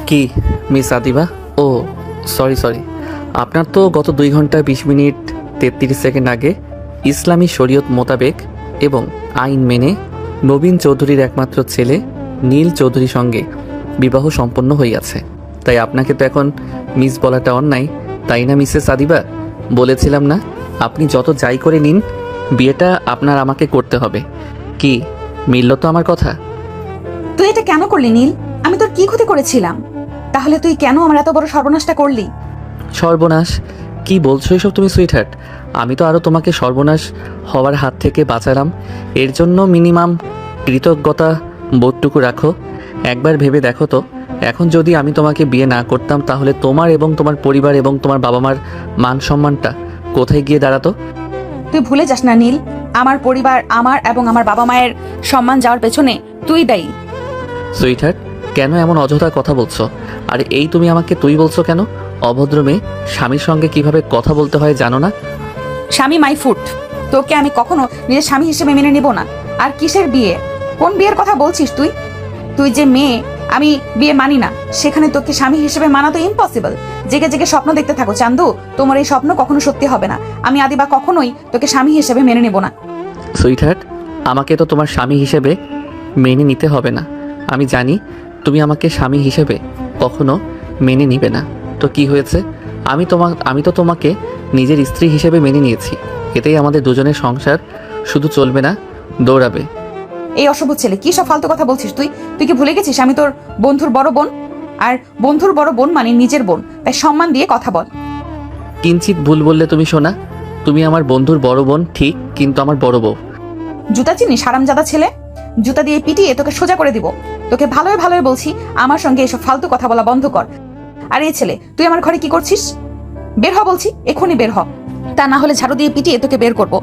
কি মিস আদিবা? ও সরি, আপনার তো গত 2 ঘন্টা 20 মিনিট 33 সেকেন্ড আগে ইসলামী শরীয়ত মোতাবেক এবং আইন মেনে নবীন চৌধুরীর একমাত্র ছেলে নীল চৌধুরীর সঙ্গে বিবাহ সম্পন্ন হইয়াছে। তাই আপনাকে তো এখন মিস বলাটা অন্যায়, তাই না মিসেস আদিবা? বলেছিলাম না আপনি যত যাই করে নিন, বিয়েটা আপনার আমাকে করতে হবে। কি মিলল তো আমার কথা? তুই এটা কেন করলি নীল? আমি তোর কি ক্ষতি করেছিলাম? তাহলে তুই কেন আমার এত বড় সর্বনাশটা করলি? সর্বনাশ? কি বলছো এসব তুমি সুইটহার্ট? আমি তো আরও তোমাকে সর্বনাশ হওয়ার হাত থেকে বাঁচালাম। এর জন্য মিনিমাম কৃতজ্ঞতা বোধটুকু রাখো। একবার ভেবে দেখো তো, এখন যদি আমি তোমাকে বিয়ে না করতাম তাহলে তোমার এবং তোমার পরিবার এবং তোমার বাবা মার মান সম্মানটা কোথায় গিয়ে দাঁড়াতো? তুই ভুলে যাস না নীল, আমার পরিবার, আমার এবং আমার বাবা মায়ের সম্মান যাওয়ার পেছনে তুই দায়ী। সুইটহার্ট, কেন এমন অযথা কথা বলছো? আর এই তুমি আমাকে তুই বলছো কেন? অভদ্র মেয়ে, স্বামীর সঙ্গে কিভাবে কথা বলতে হয় জানো না? স্বামী মাই ফুট। তোকে আমি কখনো নিজের স্বামী হিসেবে মেনে নিব না। আর কিসের বিয়ে? কোন বিয়ের কথা বলছিস তুই? তুই যে মেয়ে, আমি বিয়ে মানি না, সেখানে তোকে স্বামী হিসেবে মানা তো ইম্পসিবল। জেগে জেগে স্বপ্ন দেখতে থাকো চান্দু, তোমার এই স্বপ্ন কখনো সত্যি হবে না। আমি আদিবা কখনোই তোকে স্বামী হিসেবে মেনে নেব না। সুইটহার্ট, আমাকে তো তোমার স্বামী হিসেবে মেনে নিতে হবে না। আমি জানি তুমি আমাকে স্বামী হিসেবে কখনো মেনে নিবে না। তো কি হয়েছে? আমি তো তোমাকে নিজের স্ত্রী হিসেবে মেনে নিয়েছি। এতেই আমাদের দুজনের সংসার শুধু চলবে না, দৌড়াবে। এই অসভ্য ছেলে, কি সব ফালতু কথা বলছিস তুই? তুই কি ভুলে গেছিস আমি তোর বন্ধুর বড় বোন? আর বন্ধুর বড় বোন মানে নিজের বোন, তাই সম্মান দিয়ে কথা বল। কিঞ্চিত ভুল বললে তুমি শোনা। তুমি আমার বন্ধুর বড় বোন ঠিক, কিন্তু আমার বড় বউ। জুতা চিনিস হারামজাদা ছেলে? জুতা দিয়ে পিটিয়ে তোকে সোজা করে দিব। তোকে ভালোই ভালোই বলছি, আমার সঙ্গে এসব ফালতু কথা বলা বন্ধ কর। আর এই ছেলে, তুই আমার ঘরে কি করছিস? বের হ বলছি, এক্ষুনি বের হ। তা না হলে ঝাড়ু দিয়ে পিটিয়ে তোকে বের করব।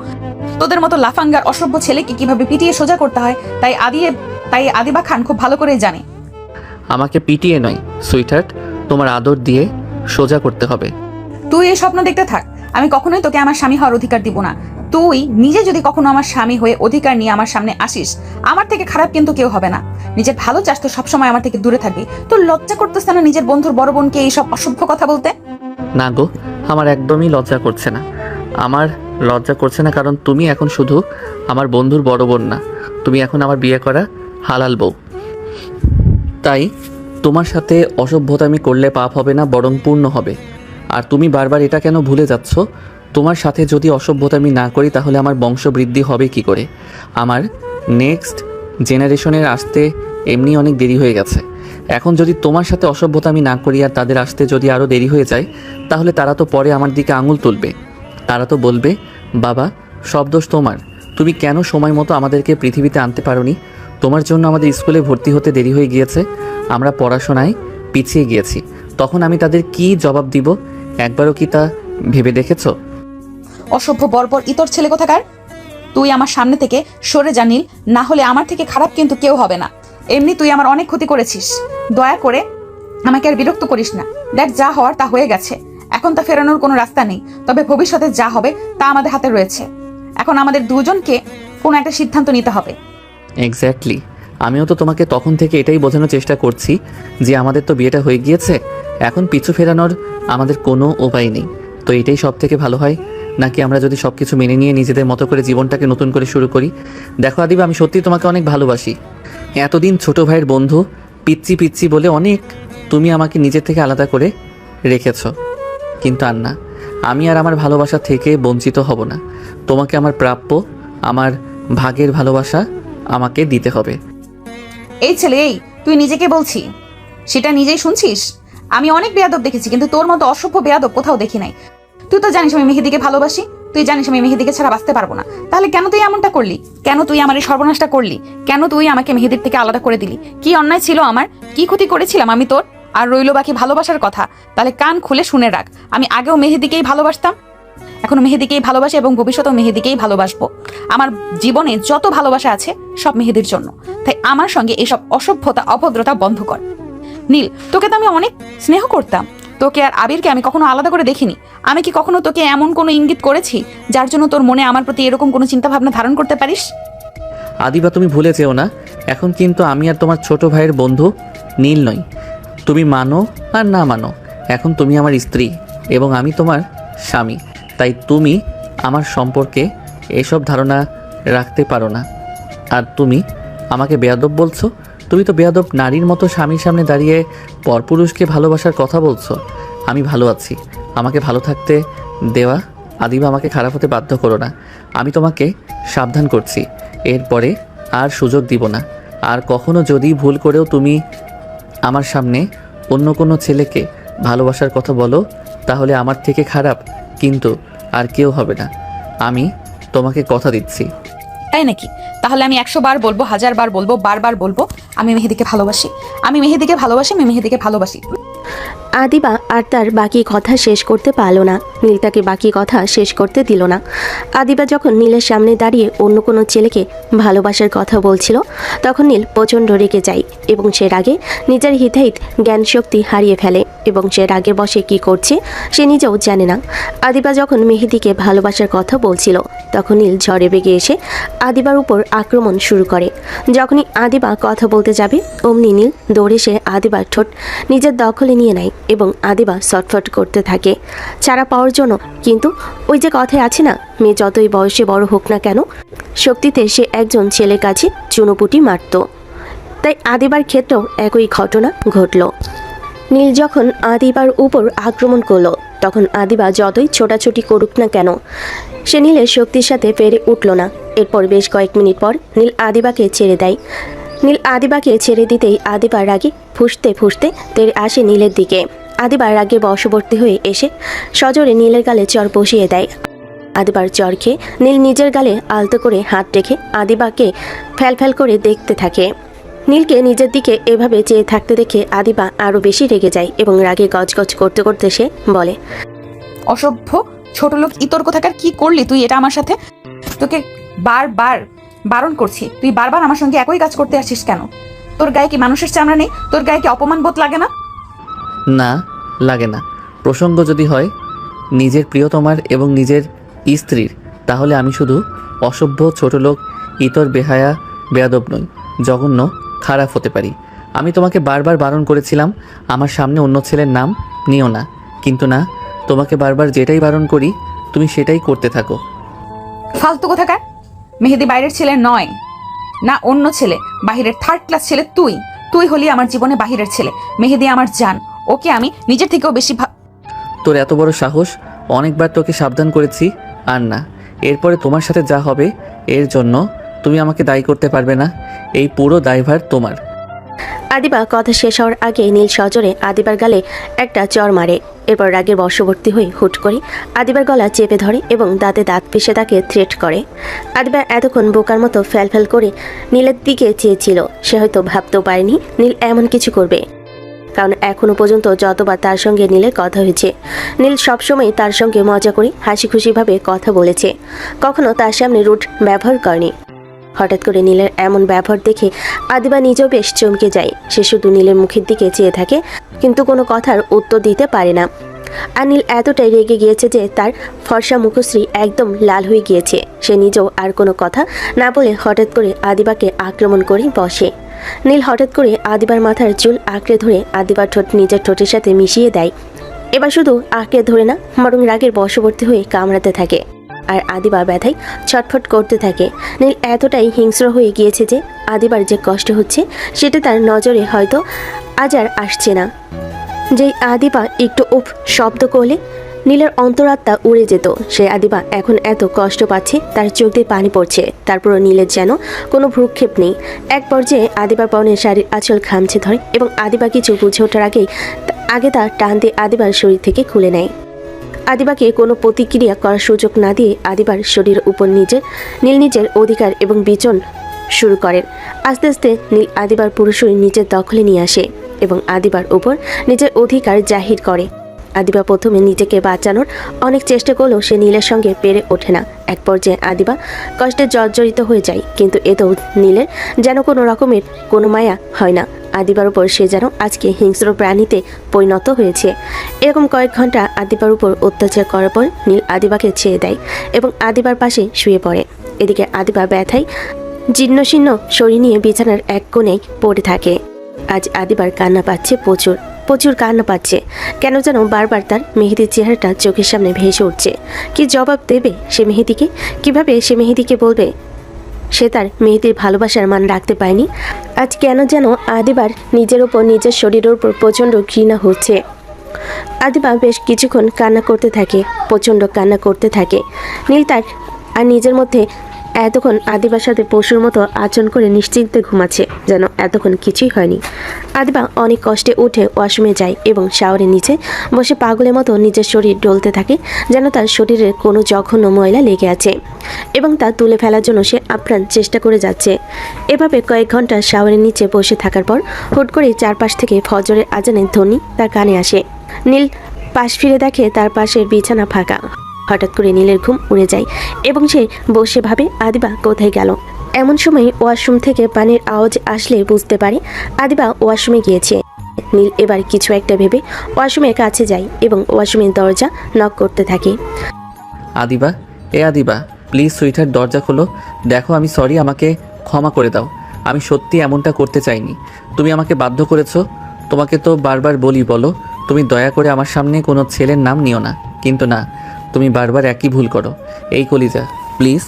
তোদের মতো লাফাঙ্গার অসভ্য ছেলেকে কিভাবে পিটিয়ে সোজা করতে হয় তাই আদিবা খান খুব ভালো করেই জানে। আমাকে পিটিয়ে নয় সুইটহার্ট, তোমার আদর দিয়ে সোজা করতে হবে। তুই এই স্বপ্ন দেখতে থাক, আমি কখনোই তোকে আমার স্বামী হওয়ার অধিকার দিব না। তুই নিজে যদি কখনো আমার স্বামী হয়ে অধিকার নিয়ে আমার সামনে আসিস, আমার থেকে খারাপ কিন্তু কেউ হবে না। নিজের ভালো চাস তো সবসময় আমার থেকে দূরে থাকবি। তোর লজ্জা করতেছে না নিজের বন্ধুর বড় বোনকে এইসব অসভ্য কথা বলতে? না গো, আমার একদমই লজ্জা করছে না। আমার লজ্জা করছে না কারণ তুমি এখন শুধু আমার বন্ধুর বড় বোন না, তুমি এখন আমার বিয়ে করা হালাল বউ। তাই তোমার সাথে অসভ্যতামি করলে পাপ হবে না, বরং পূর্ণ হবে। আর তুমি বারবার এটা কেন ভুলে যাচ্ছ? তোমার সাথে যদি অসভ্যতামি না করি তাহলে আমার বংশবৃদ্ধি হবে কি করে? আমার নেক্সট জেনারেশনের আসতে এমনি অনেক দেরি হয়ে গেছে। এখন যদি তোমার সাথে অসভ্যতামি না করি আর তাদের আসতে যদি আরও দেরি হয়ে যায়, তাহলে তারা তো পরে আমার দিকে আঙুল তুলবে। তারা তো বলবে, বাবা সব দোষ তোমার, তুমি কেন সময় মতো আমাদেরকে পৃথিবীতে আনতে পারোনি? তোমার জন্য আমাদের স্কুলে ভর্তি হতে দেরি হয়ে গিয়েছে, আমরা পড়াশোনায় পিছিয়ে গিয়েছি। তখন আমি তাদের কি জবাব দিব? একবারও কি তা ভেবে দেখেছো? অসভ্য বর্বর ইতর ছেলে কোথাকার! তুই আমার সামনে থেকে সরে যা নীল, না হলে আমার থেকে খারাপ কিন্তু কেউ হবে না। এমনি তুই আমার অনেক ক্ষতি করেছিস, দয়া করে আমাকে আর বিরক্ত করিস না। দেখ, যা হওয়ার তা হয়ে গেছে, এখন তা ফেরানোর কোনো রাস্তা নেই। তবে ভবিষ্যতে যা হবে তা আমাদের হাতে রয়েছে। এখন আমাদের দুজনকে কোনো একটা সিদ্ধান্ত নিতে হবে। এক্স্যাক্টলি, আমিও তো তোমাকে তখন থেকে এটাই বোঝানোর চেষ্টা করছি যে আমাদের তো বিয়েটা হয়ে গিয়েছে, এখন পিছু ফেরানোর আমাদের কোনো উপায় নেই। তো এটাই সব থেকে ভালো হয় নাকি আমরা যদি সব কিছু মেনে নিয়ে নিজেদের মতো করে জীবনটাকে নতুন করে শুরু করি? দেখো আদিবা, আমি সত্যি তোমাকে অনেক ভালোবাসি। এতদিন ছোট ভাইয়ের বন্ধু পিচ্ছি পিচ্ছি বলে অনেক তুমি আমাকে নিজের থেকে আলাদা করে রেখেছ, কিন্তু আর না, আমি আর আমার ভালোবাসা থেকে বঞ্চিত হব না। তোমাকে আমার প্রাপ্য, আমার ভাগের ভালোবাসা আমাকে দিতে হবে। এই ছেলে, এই তুই নিজেকে বলছি, সেটা নিজেই শুনছিস? আমি অনেক বেয়াদব দেখেছি, কিন্তু তোর মতো অসভ্য বেয়াদব কোথাও দেখি নাই। তুই তো জানিস আমি মেহেদিকে ভালোবাসি, তুই জানিস আমি মেহেদিকে ছাড়া বাঁচতে পারবো না। তাহলে কেন তুই এমনটা করলি? কেন তুই আমার এই সর্বনাশটা করলি? কেন তুই আমাকে মেহেদির থেকে আলাদা করে দিলি? কি অন্যায় ছিল আমার? কি ক্ষতি করেছিলাম আমি তোর? আর রইল বাকি ভালোবাসার কথা, তাহলে কান খুলে শুনে রাখ। আমি আগেও মেহেদিকেই ভালোবাসতাম, এখনো মেহেদিকেই ভালোবাসি এবং ভবিষ্যতেও মেহেদিকেই ভালোবাসবো। আমার জীবনে যত ভালোবাসা আছে সব মেহেদির জন্য। তাই আমার সঙ্গে এইসব অসভ্যতা অভদ্রতা বন্ধ কর। নীল, তোকে তো আমি অনেক স্নেহ করতাম, তোকে আর আবিরকে আমি কখনো আলাদা করে দেখিনি। আমি কি কখনো তোকে এমন কোনো ইঙ্গিত করেছি যার জন্য তোর মনে আমার প্রতি এরকম কোনো চিন্তা ভাবনা ধারণ করতে পারিস? আদিবা, তুমি ভুলে যেও না, এখন কিন্তু আমি আর তোমার ছোট ভাইয়ের বন্ধু নীল নই। তুমি মানো আর না মানো, এখন তুমি আমার স্ত্রী এবং আমি তোমার স্বামী। তাই তুমি আমার সম্পর্কে এসব ধারণা রাখতে পারো না। আর তুমি আমাকে বেয়াদব বলছো? তুমি তো বেয়াদব নারীর মতো স্বামীর সামনে দাঁড়িয়ে পরপুরুষকে ভালোবাসার কথা বলছো। আমি ভালো আছি, আমাকে ভালো থাকতে দেওয়া। আদিবা, আমাকে খারাপ হতে বাধ্য করো না। আমি তোমাকে সাবধান করছি, এরপরে আর সুযোগ দিব না। আর কখনো যদি ভুল করেও তুমি আমার সামনে অন্য কোনো ছেলেকে ভালোবাসার কথা বলো, তাহলে আমার থেকে খারাপ কিন্তু আর কেউ হবে না। আমি তোমাকে কথা দিচ্ছি। তাই নাকি? তাহলে আমি 100 বার বলবো, 1000 বার বলবো, বারবার বলবো, আমি মেহেদিকে ভালোবাসি, আমি মেহেদিকে ভালোবাসি, আমি মেহেদিকে ভালোবাসি। আদিবা আর তার বাকি কথা শেষ করতে পারল না। নীল তাকে বাকি কথা শেষ করতে দিল না। আদিবা যখন নীলের সামনে দাঁড়িয়ে অন্য কোনো ছেলেকে ভালোবাসার কথা বলছিল, তখন নীল প্রচণ্ড রেগে যায় এবং সে রাগে নিজের হিতাহিত জ্ঞান শক্তি হারিয়ে ফেলে এবং সে রাগে বসে কি করছে সে নিজেও জানে না। আদিবা যখন মেহেদিকে ভালোবাসার কথা বলছিল, তখন নীল ঝড়ে বেগে এসে আদিবার উপর আক্রমণ শুরু করে। যখনই আদিবা কথা বলতে যাবে, অমনি নীল দৌড়ে এসে আদিবার ঠোঁট নিজের দখলে নিয়ে নেয় এবং আদিবা ছটফট করতে থাকে ছাড়া পাওয়ার জন্য। কিন্তু ওই যে কথায় আছে না, মেয়ে যতই বয়সে বড় হোক না কেন, শক্তিতে সে একজন ছেলের কাছে চুনোপুটি মারত। তাই আদিবার ক্ষেত্রেও একই ঘটনা ঘটল। নীল যখন আদিবার উপর আক্রমণ করলো, তখন আদিবা যতই ছোটাছুটি করুক না কেন, সে নীলের শক্তির সাথে পেরে উঠল না। এরপর বেশ কয়েক মিনিট পর নীল আদিবাকে ছেড়ে দেয়। নীল আদিবাকে ছেড়ে দিতেই আদিবা রাগে ফুঁসতে ফুঁসতে তেড়ে আসে নীলের দিকে। আদিবা রাগে বশবর্তী হয়ে এসে সজোরে নীলের গালে চর বসিয়ে দেয়। আদিবার চর খেয়ে নীল নিজের গালে আলতো করে হাত রেখে আদিবাকে ফ্যাল করে দেখতে থাকে। নীলকে নিজের দিকে এভাবে চেয়ে থাকতে দেখে আদিবা আরও বেশি রেগে যায় এবং রাগে গজগজ করতে করতে সে বলে, অসভ্য ছোট লোক ইতর কোথাকার, কি করলি তুই এটা আমার সাথে? তোকে বারবার বারণ করছি, তুই বারবার আমার সঙ্গে একই কাজ করতে আসিস কেন? তোর গায়ে কি মানুষের চামড়া নেই? তোর গায়ে কি অপমান বোধ লাগে না? না, লাগে না। প্রসঙ্গ যদি হয় নিজের প্রিয়তমার এবং নিজের স্ত্রীর, তাহলে আমি শুধু অসভ্য, ছোট লোক, ইতর, বেহায়া, বেয়াদব নই, জঘন্য, খারাপ হতে পারি। আমি তোমাকে বারবার বারণ করেছিলাম আমার সামনে অন্য ছেলের নাম নিও না, কিন্তু না, তোমাকে বারবার যেটাই বারণ করি তুমি সেটাই করতে থাকো। ফালতু কোথাকার! মেহেদি বাইরের ছেলে নয়, না অন্য ছেলে, বাহিরের থার্ড ক্লাস ছেলে। তুই হলি আমার জীবনে বাহিরের ছেলে। মেহেদি আমার জান, ওকে আমি নিজের থেকেও বেশি তোর এত বড় সাহস! অনেকবার তোকে সাবধান করেছি, আর না, এরপরে তোমার সাথে যা হবে এর জন্য তুমি আমাকে দায়ী করতে পারবে না। এই পুরো দায়ভার তোমার। আদিবা কথা শেষ হওয়ার আগে নীল সজোরে আদিবার গালে একটা চর মারে। এরপর রাগে বশবর্তী হয়ে হুট করে আদিবার গলা চেপে ধরে এবং দাঁতে দাঁত পিষে তাকে থ্রেট করে। আদিবা এতক্ষণ বোকার মতো ফ্যাল করে নীলের দিকে চেয়েছিল। সে হয়তো ভাবতেও পারেনি নীল এমন কিছু করবে, কারণ এখনো পর্যন্ত যতবার তার সঙ্গে নীলের কথা হয়েছে, নীল সবসময় তার সঙ্গে মজা করে হাসি খুশিভাবে কথা বলেছে, কখনো তার সামনে রুট ব্যবহার করেনি। হঠাৎ করে নীলের এমন ব্যবহার দেখে আদিবা নিজেও বেশ চমকে যায়। সে শুধু নীলের মুখের দিকে চেয়ে থাকে, কিন্তু কোনো কথার উত্তর দিতে পারে না। আর নীল এতটাই রেগে গিয়েছে যে তার ফর্সা মুখশ্রী একদম লাল হয়ে গিয়েছে। সে নিজেও আর কোনো কথা না বলে হঠাৎ করে আদিবাকে আক্রমণ করে বসে। নীল হঠাৎ করে আদিবার মাথার চুল আঁকড়ে ধরে আদিবার ঠোঁট নিজের ঠোঁটের সাথে মিশিয়ে দেয়। এবার শুধু আঁকড়ে ধরে না, বরং রাগের বশবর্তী হয়ে কামড়াতে থাকে। আর আদিবা ব্যথায় ছটফট করতে থাকে। নীল এতটাই হিংস্র হয়ে গিয়েছে যে আদিবার যে কষ্ট হচ্ছে সেটা তার নজরে হয়তো আজ আর আসছে না। যেই আদিবা একটু উফ শব্দ করলে নীলের অন্তরাত্মা উড়ে যেত। সে আদিবা এখন এত কষ্ট পাচ্ছে, তার চোখ দিয়ে পানি পড়ছে, তারপরও নীলের যেন কোনো ভ্রুক্ষেপ নেই। এক পর্যায়ে আদিবার পরনের শাড়ির আঁচল খামছে ধরে এবং আদিবা কিছু বুঝে ওঠার আগে তার টান দিয়ে আদিবার শরীর থেকে খুলে নেয়। আদিবাকে কোনো প্রতিক্রিয়া করার সুযোগ না দিয়ে আদিবার শরীরের উপর নীল নিজের অধিকার এবং বিচন শুরু করেন। আস্তে আস্তে নীল আদিবার পুরো শরীর নিজের দখলে নিয়ে আসে এবং আদিবার উপর নিজের অধিকার জাহির করে। আদিবা প্রথমে নিজেকে বাঁচানোর অনেক চেষ্টা করলেও সে নীলের সঙ্গে পেরে ওঠে না। এক পর্যায়ে আদিবা কষ্টে জর্জরিত হয়ে যায়, কিন্তু এতেও নীলের যেন কোনো রকমের কোনো মায়া হয় না। আদিবার উপর সে যেন আজকে হিংস্র প্রাণীতে পরিণত হয়েছে। এরকম কয়েক ঘন্টা আদিবার উপর অত্যাচার করার পর নীল আদিবাকে ছেড়ে দেয় এবং আদিবার পাশে শুয়ে পড়ে। এদিকে আদিবা ব্যথায় জীর্ণশীর্ণ শরীর নিয়ে বিছানার এক কোণে পড়ে থাকে। আজ আদিবার কান্না পাচ্ছে প্রচুর। প্রচুর কান্না পাচ্ছে। কেন যেন বারবার তার মেহেদির চেহারাটা চোখের সামনে ভেসে উঠছে। কি জবাব দেবে সে মেহেদিকে? কিভাবে সে মেহেদিকে বলবে সে তার মেহেদির ভালোবাসার মান রাখতে পারেনি? আজ কেন যেন আদিবার নিজের ওপর, নিজের শরীরের উপর প্রচণ্ড ঘৃণা হচ্ছে। আদিবা বেশ কিছুক্ষণ কান্না করতে থাকে, প্রচণ্ড কান্না করতে থাকে। নীল তার আর নিজের মধ্যে এতক্ষণ আদিবার সাথে পশুর মতো আচরণ করে নিশ্চিন্তে ঘুমাচ্ছে, যেন এতক্ষণ কিছুই হয়নি। আদিবা অনেক কষ্টে উঠে ওয়াশরুমে যায় এবং শাওয়ারের নিচে বসে পাগলের মতো নিজের শরীর ডলতে থাকে, যেন তার শরীরে কোনো জঘন্য ময়লা লেগে আছে এবং তা তুলে ফেলার জন্য সে আপ্রাণ চেষ্টা করে যাচ্ছে। এভাবে কয়েক ঘন্টা শাওয়ারের নিচে বসে থাকার পর হুট করে চারপাশ থেকে ফজরের আজানের ধ্বনি তার কানে আসে। নীল পাশ ফিরে দেখে তার পাশের বিছানা ফাঁকা। হঠাৎ করে নীলের ঘুম উড়ে যায় এবং সে বসে ভাবে আদিবা কোথায় গেল। এমন সময় ওয়াশরুম থেকে পানির আওয়াজ আসলে বুঝতে পারে আদিবা ওয়াশরুমে গিয়েছে। নীল এবার কিছু একটা ভেবে ওয়াশরুমের কাছে যায় এবং ওয়াশরুমের দরজা নক করতে থাকে। আদিবা, আদিবা, প্লিজ সুইটার দরজা খোলো। দেখো আমি সরি, আমাকে ক্ষমা করে দাও। আমি সত্যি এমনটা করতে চাইনি। তুমি আমাকে বাধ্য করেছো। তোমাকে তো বারবার বলো তুমি দয়া করে আমার সামনে কোনো ছেলের নাম নিও না, কিন্তু না, তুমি বারবার একই ভুল করো। এই কলিজা, প্লিজ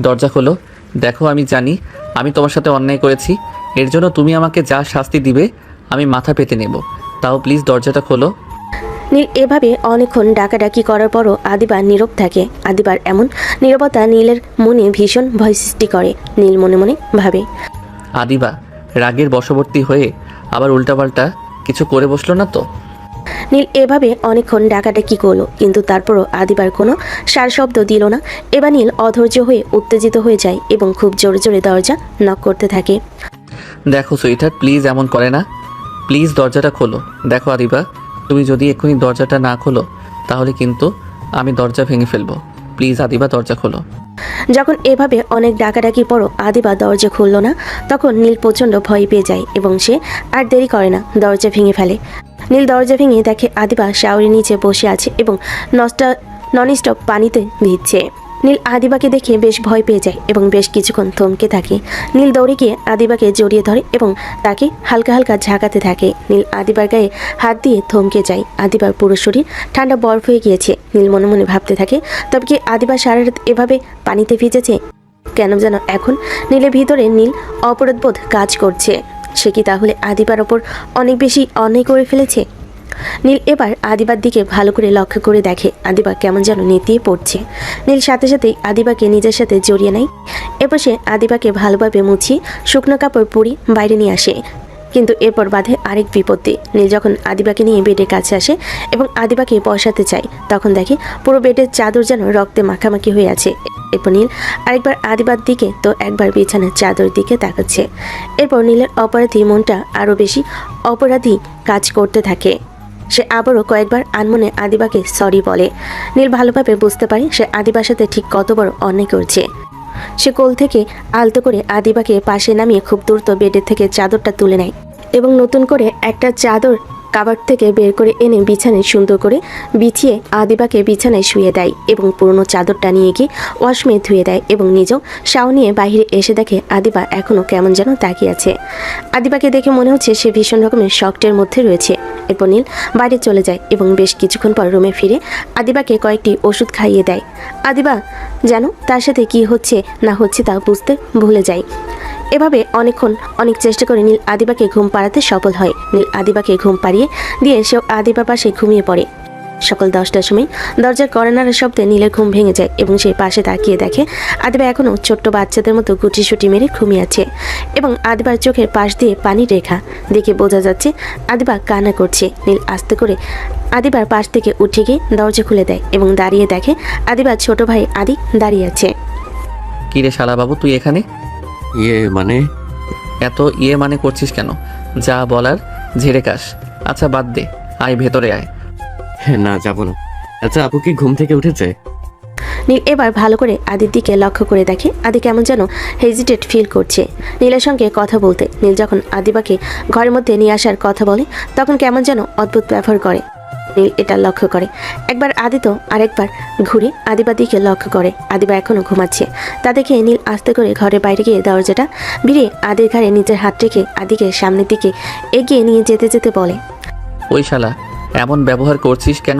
দরজা খোলো। দেখো আমি জানি আমি তোমার সাথে অন্যায় করেছি, এর জন্য তুমি আমাকে যা শাস্তি দিবে আমি মাথা পেতে নেব, তাও প্লিজ দরজাটা খোলো। নীল এভাবে অনেকক্ষণ ডাকাডাকি করার পরও আদিবা নীরব থাকে। আদিবার এমন নীরবতা নীলের মনে ভীষণ ভয় সৃষ্টি করে। নীল মনে মনে ভাবে, আদিবা রাগের বশবর্তী হয়ে আবার উল্টাপাল্টা কিছু করে বসলো না তো? নীল এভাবে অনেকক্ষণ ডাকাডাকি করলো, কিন্তু তারপরও আদিবার কোনো সার শব্দ দিল না। এবার নীল অধৈর্য হয়ে উত্তেজিত হয়ে যায় এবং খুব জোরে জোরে দরজা নক করতে থাকে। দেখো সুইটার, প্লিজ এমন করে না, প্লিজ দরজাটা খোলো। দেখো আদিবা, তুমি যদি এক্ষুনি দরজাটা না খোলো তাহলে কিন্তু আমি দরজা ভেঙে ফেলবো। প্লিজ আদিবা দরজা খোলো। যখন এভাবে অনেক ডাকাডাকি পরও আদিবা দরজা খুলল না, তখন নীল প্রচণ্ড ভয় পেয়ে যায় এবং সে আর দেরি করে না, দরজা ভেঙে ফেলে। নীল দরজা ভেঙে দেখে আদিবা শাওয়ারের নিচে বসে আছে এবং ননস্টপ পানিতে ভিজছে। নীল আদিবাকে দেখে বেশ ভয় পেয়ে যায় এবং বেশ কিছুক্ষণ থমকে থাকে। নীল দৌড়ে গিয়ে আদিবাকে জড়িয়ে ধরে এবং তাকে হালকা হালকা ঝাঁকাতে থাকে। নীল আদিবার গায়ে হাত দিয়ে থমকে যায়। আদিবার পুরো শরীর ঠান্ডা বরফ হয়ে গিয়েছে। নীল মনে মনে ভাবতে থাকে, তবে কি আদিবা সারা রাত এভাবে পানিতে ভিজেছে? কেন যেন এখন নীলের ভিতরে নীল অপরাধবোধ কাজ করছে। সে কি তাহলে আদিবার ওপর অনেক বেশি অন্যায় করে ফেলেছে? নীল এবার আদিবার দিকে ভালো করে লক্ষ্য করে দেখে আদিবা কেমন যেন নেতিয়ে পড়ছে। নীল সাথে সাথেই আদিবাকে নিজের সাথে জড়িয়ে নেয়। এরপর সে আদিবাকে ভালোভাবে মুছিয়ে শুকনো কাপড় পরিয়ে বাইরে নিয়ে আসে। কিন্তু এরপর বাধে আরেক বিপত্তি। নীল যখন আদিবাকে নিয়ে বেডের কাছে আসে এবং আদিবাকে বসাতে চায়, তখন দেখে পুরো বেডের চাদর যেন রক্তে মাখামাখি হয়ে আছে। এরপর নীল আরেকবার আদিবার দিকে তো একবার বিছানার চাদর দিকে তাকাচ্ছে। এরপর নীলের অপরাধী মনটা আরও বেশি অপরাধী কাজ করতে থাকে। সে আবারও কয়েকবার আনমনে আদিবাকে সরি বলে। নীল ভালোভাবে বুঝতে পারে সে আদিবার সাথে ঠিক কত বড় অন্যায় করছে। সে কোল থেকে আলতো করে আদিবাকে পাশে নামিয়ে খুব দ্রুত বেডের থেকে চাদরটা তুলে নেয় এবং নতুন করে একটা চাদর কাবার্ড থেকে বের করে এনে বিছানায় সুন্দর করে বিছিয়ে আদিবাকে বিছানায় শুয়ে দেয় এবং পুরনো চাদরটা নিয়ে গিয়ে ওয়াশরুমে ধুয়ে দেয় এবং নিজেও শাও নিয়ে বাইরে এসে দেখে আদিবা এখনও কেমন যেন তাকিয়ে আছে। আদিবাকে দেখে মনে হচ্ছে সে ভীষণ রকমের শকটের মধ্যে রয়েছে। এরপর নীল বাইরে চলে যায় এবং বেশ কিছুক্ষণ পর রুমে ফিরে আদিবাকে কয়েকটি ওষুধ খাইয়ে দেয়। আদিবা যেন তার সাথে কি হচ্ছে না হচ্ছে তা বুঝতে ভুলে যায়। এভাবে অনেকক্ষণ অনেক চেষ্টা করে নীল আদিবাকে ঘুম পাড়াতে সফল হয়। নীল আদিবাকে ঘুম পাড়িয়ে দিয়ে সেও আদিবার পাশে ঘুমিয়ে পড়ে। সকাল 10টার সময় দরজার কড়ানাড়ার শব্দে নীলের ঘুম ভেঙে যায় এবং সে পাশে তাকিয়ে দেখে আদিবা এখনও ছোট্ট বাচ্চাদের মতো গুটিসুটি মেরে ঘুমিয়ে আছে এবং আদিবার চোখের পাশ দিয়ে পানির রেখা দেখে বোঝা যাচ্ছে আদিবা কান্না করছে। নীল আস্তে করে আদিবার পাশ থেকে উঠে গিয়ে দরজা খুলে দেয় এবং দাঁড়িয়ে দেখে আদিবার ছোট ভাই আদি দাঁড়িয়ে আছে। কি রে শালা বাবু, তুই এখানে? মানে এত মানে করছিস কেন? যা বলার ঝেড়ে কাস। আচ্ছা বাদ দে, আয় ভেতরে আয়। না, যাবো না। আচ্ছা, আপু কি ঘুম থেকে উঠেছে? নীল এবার ভালো করে আদির দিকে লক্ষ্য করে দেখে আদি কেমন যেন হেজিটেট ফিল করছে নীলের সঙ্গে কথা বলতে। নীল যখন আদিবাকে ঘরের মধ্যে নিয়ে আসার কথা বলে তখন কেমন যেন অদ্ভুত ব্যবহার করে। নীল এটা লক্ষ্য করে। একবার আদি তো আরেকবার ঘুরে আদিবার দিকে লক্ষ্য করে। আদিবা এখনও ঘুমাচ্ছে। তা দেখে নীল আস্তে করে ঘরের বাইরে গিয়ে দরজাটা ভিড়ে আদির ঘাড়ে নিজের হাত রেখে আদিকে সামনের দিকে এগিয়ে নিয়ে যেতে যেতে বলে, ওই শালা, এমন ব্যবহার করছিস কেন?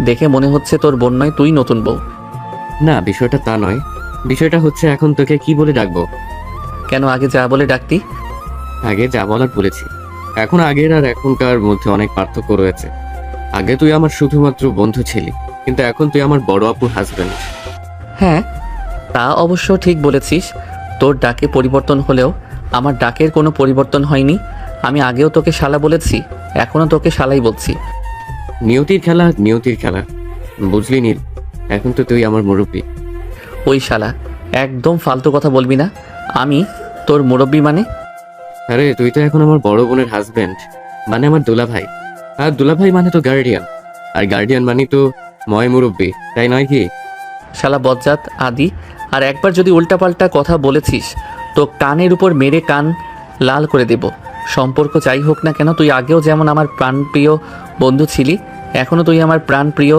দেখে মনে হচ্ছে তোর বোন নয়, তুই নতুন বউ। না, বিষয়টা তা নয়। বিষয়টা হচ্ছে এখন তোকে কি বলে ডাকবো? কেন আগে যা বলে ডাকতি? আগে যা বলার বলেছি। এখন আগের আর এখনকার মধ্যে অনেক পার্থক্য রয়েছে। আগে তুই আমার শুধুমাত্র বন্ধু ছিলি, কিন্তু এখন তুই আমার বড় আপুর হাজবেন্ড। হ্যাঁ, তা অবশ্য ঠিক বলেছিস। তোর ডাকে পরিবর্তন হলেও আমার ডাকের কোনো পরিবর্তন হয়নি। আমি আগেও তোকে শালা বলেছি, এখনও তোকে শালাই বলছি। নিয়তির খেলা নিয়তির খেলা, বুঝলি নীল? এখন তো তুই আমার মুরব্বী। ওই শালা, একদম ফালতু কথা বলবি না। আমি তোর মুরব্বি মানে? আরে তুই তো এখন আমার বড় বোনের হাজবেন্ড, মানে আমার দুলাভাই। আর দুলাভাই মানে তো গার্ডিয়ান, আর গার্ডিয়ান মানে তো ময় মুরব্বী, তাই নয় কি? শালা বজ্জাত আদি, আর একবার যদি উল্টাপাল্টা কথা বলেছিস তো কানের উপর মেরে কান লাল করে দেব। সম্পর্ক যাই হোক না কেন, তুই আগেও যেমন আমার প্রাণপ্রিয় বন্ধু ছিলি, এখনও তুই আমার প্রাণপ্রিয়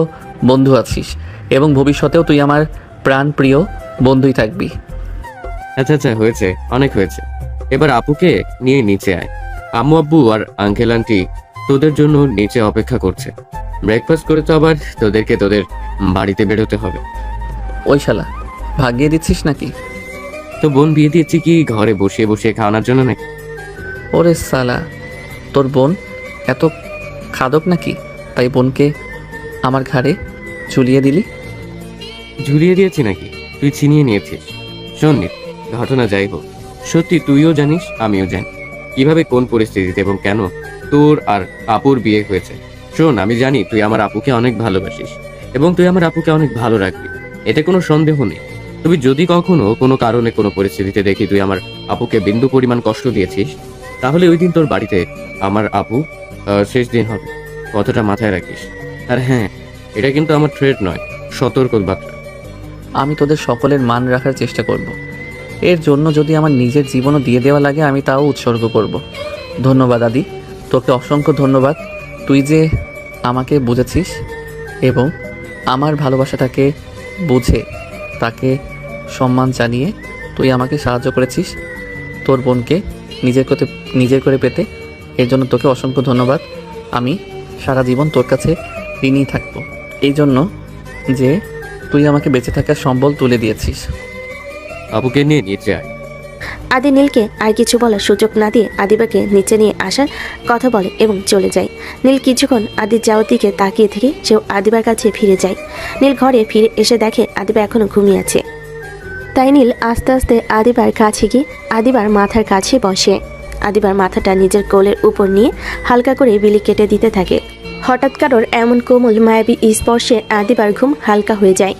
বন্ধু আছিস, এবং ভবিষ্যতেও তুই আমার প্রাণপ্রিয় বন্ধুই থাকবি। আচ্ছা আচ্ছা, হয়েছে, অনেক হয়েছে। এবার আপুকে নিয়ে নিচে আয়। আম্মু আব্বু আর আঙ্কেল আন্টি তোদের জন্য নিচে অপেক্ষা করছে। ব্রেকফাস্ট করে তো আবার তোদেরকে তোদের বাড়িতে বেরোতে হবে। ওই শালা, ভাগিয়ে দিচ্ছিস নাকি? তো বোন বিয়ে দিয়েছি কি ঘরে বসিয়ে বসিয়ে খাওয়ানোর জন্য নাকি? ওরে সালা, তোর বোন এত খাদক নাকি, তাই বোনকে আমার ঘাড়ে ঝুলিয়ে দিলি? ঝুলিয়ে দিয়েছি নাকি? তুই ছিনিয়ে নিয়েছিস। শোন নীল, ঘটনা যাই হোক, সত্যি তুইও জানিস আমিও জানি কিভাবে কোন পরিস্থিতিতে এবং কেন তোর আর আপুর বিয়ে হয়েছে। শোন, আমি জানি তুই আমার আপুকে অনেক ভালোবাসিস এবং তুই আমার আপুকে অনেক ভালো রাখবি, এতে কোনো সন্দেহ নেই। তবে যদি কখনো কোনো কারণে কোনো পরিস্থিতিতে দেখি তুই আমার আপুকে বিন্দু পরিমাণ কষ্ট দিয়েছিস, তাহলে ওই দিন তোর বাড়িতে আমার আপু শেষ দিন হবে। কতটা মাথায় রাখিস। আর হ্যাঁ, এটা কিন্তু আমার থ্রেট নয়, সতর্ক বার্তা। আমি তোদের সকলের মান রাখার চেষ্টা করব। এর জন্য যদি আমার নিজের জীবনও দিয়ে দেওয়া লাগে, আমি তাও উৎসর্গ করব। ধন্যবাদ আদি, তোকে অসংখ্য ধন্যবাদ। তুই যে আমাকে বুঝেছিস এবং আমার ভালোবাসাটাকে বুঝে তাকে সম্মান জানিয়ে তুই আমাকে সাহায্য করেছিস তোর বোনকে নিজের করে পেতে। এর জন্য তোকে অসংখ্য ধন্যবাদ। আমি সারা জীবন তোর কাছে ঋণী থাকবো, এই জন্য যে তুই আমাকে বেঁচে থাকার সম্বল তুলে দিয়েছিস। আপুকে নিয়ে নিচে আয়। আদি নীলকে আর কিছু বলার সুযোগ না দিয়ে আদিবাকে নিচে নিয়ে আসার কথা বলে এবং চলে যায়। নীল কিছুক্ষণ আদির যাওয়ার দিকে তাকিয়ে থেকে সেও আদিবার কাছে ফিরে যায়। নীল ঘরে ফিরে এসে দেখে আদিবা এখনো ঘুমিয়ে আছে। তাই নীল আস্তে আস্তে আদিবার কাছে গিয়ে আদিবার মাথার কাছে বসে। আদিবার মাথাটা নিজের কোলের উপর নিয়ে হালকা করে বিলি কেটে দিতে থাকে। হঠাৎ কারোর এমন কোমল মায়াবী স্পর্শে আদিবার ঘুম হালকা হয়ে যায়।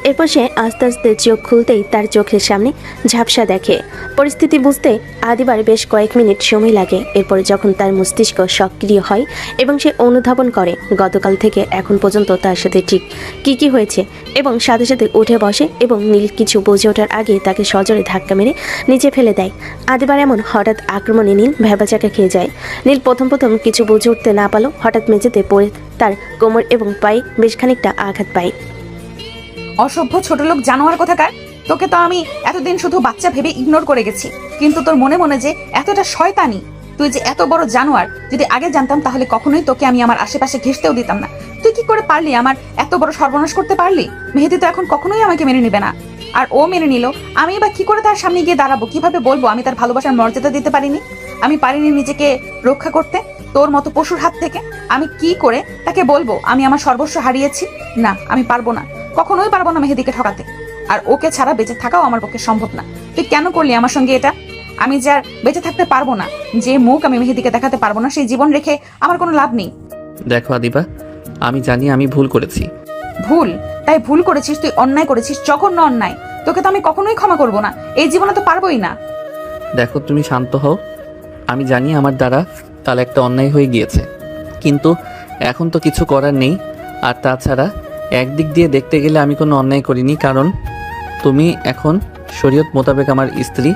এরপর সে আস্তে আস্তে চোখ খুলতেই তার চোখের সামনে ঝাপসা দেখে। পরিস্থিতি বুঝতে আদিবার বেশ কয়েক মিনিট সময় লাগে। এরপরে যখন তার মস্তিষ্ক সক্রিয় হয় এবং সে অনুধাবন করে গতকাল থেকে এখন পর্যন্ত তার সাথে ঠিক কি হয়েছে, এবং সাথে সাথে উঠে বসে এবং নীল কিছু বুঝে ওঠার আগে তাকে সজোরে ধাক্কা মেরে নিচে ফেলে দেয়। আদিবার এমন হঠাৎ আক্রমণে নীল ভ্যাবাচাকা খেয়ে যায়। নীল প্রথম কিছু বুঝে উঠতে না পারল, হঠাৎ মেঝেতে পড়ে তার কোমর এবং পায়ে বেশ খানিকটা আঘাত পায়। অসভ্য ছোট লোক জানোয়ার কোথাকার! তোকে তো আমি এতদিন শুধু বাচ্চা ভেবে ইগনোর করে গেছি, কিন্তু তোর মনে মনে যে এতটা শয়তানি, তুই যে এত বড় জানোয়ার, যদি আগে জানতাম তাহলে কখনোই তোকে আমি আমার আশেপাশে ঘেঁষতেও দিতাম না। তুই কি করে পারলি আমার এত বড় সর্বনাশ করতে পারলি? মেহেদি তো এখন কখনোই আমাকে মেনে নেবে না, আর ও মেনে নিল, আমি বা কি করে তার সামনে গিয়ে দাঁড়াবো? কিভাবে বলবো আমি তার ভালোবাসার মর্যাদা দিতে পারিনি? আমি পারিনি নিজেকে রক্ষা করতে তোর মতো পশুর হাত থেকে। আমি কি করে তাকে বলবো আমি আমার সর্বস্ব হারিয়েছি? না, আমি পারবো না, কখনোই পারবো না মেহেদিকে ঠকাতে। আর ওকে ছাড়া বেঁচে থাকাও আমার পক্ষে সম্ভব না। তুই কেন করলি আমার সঙ্গে এটা? আমি যার বেঁচে থাকতে পারবো না, যে মুখ আমি মেহেদিকে দেখাতে পারবো না, সেই জীবন রেখে আমার কোনো লাভ নেই। দেখো আদিবা, আমি জানি আমি ভুল করেছি। ভুল? তাই ভুল করেছিস, তুই অন্যায় করেছিস, জঘন্য অন্যায়। তোকে তো আমি কখনোই ক্ষমা করবো না, এই জীবনে তো পারবোই না। দেখো, তুমি শান্ত হও। আমি জানি আমার দ্বারা কাল একটা অন্যায় হয়ে গিয়েছে, কিন্তু এখন তো কিছু করার নেই। আর তাছাড়া একদিক দিয়ে দেখতে গেলে আমি কোনো অন্যায় করিনি, কারণ তুমি এখন শরীয়ত মোতাবেক আমার স্ত্রী,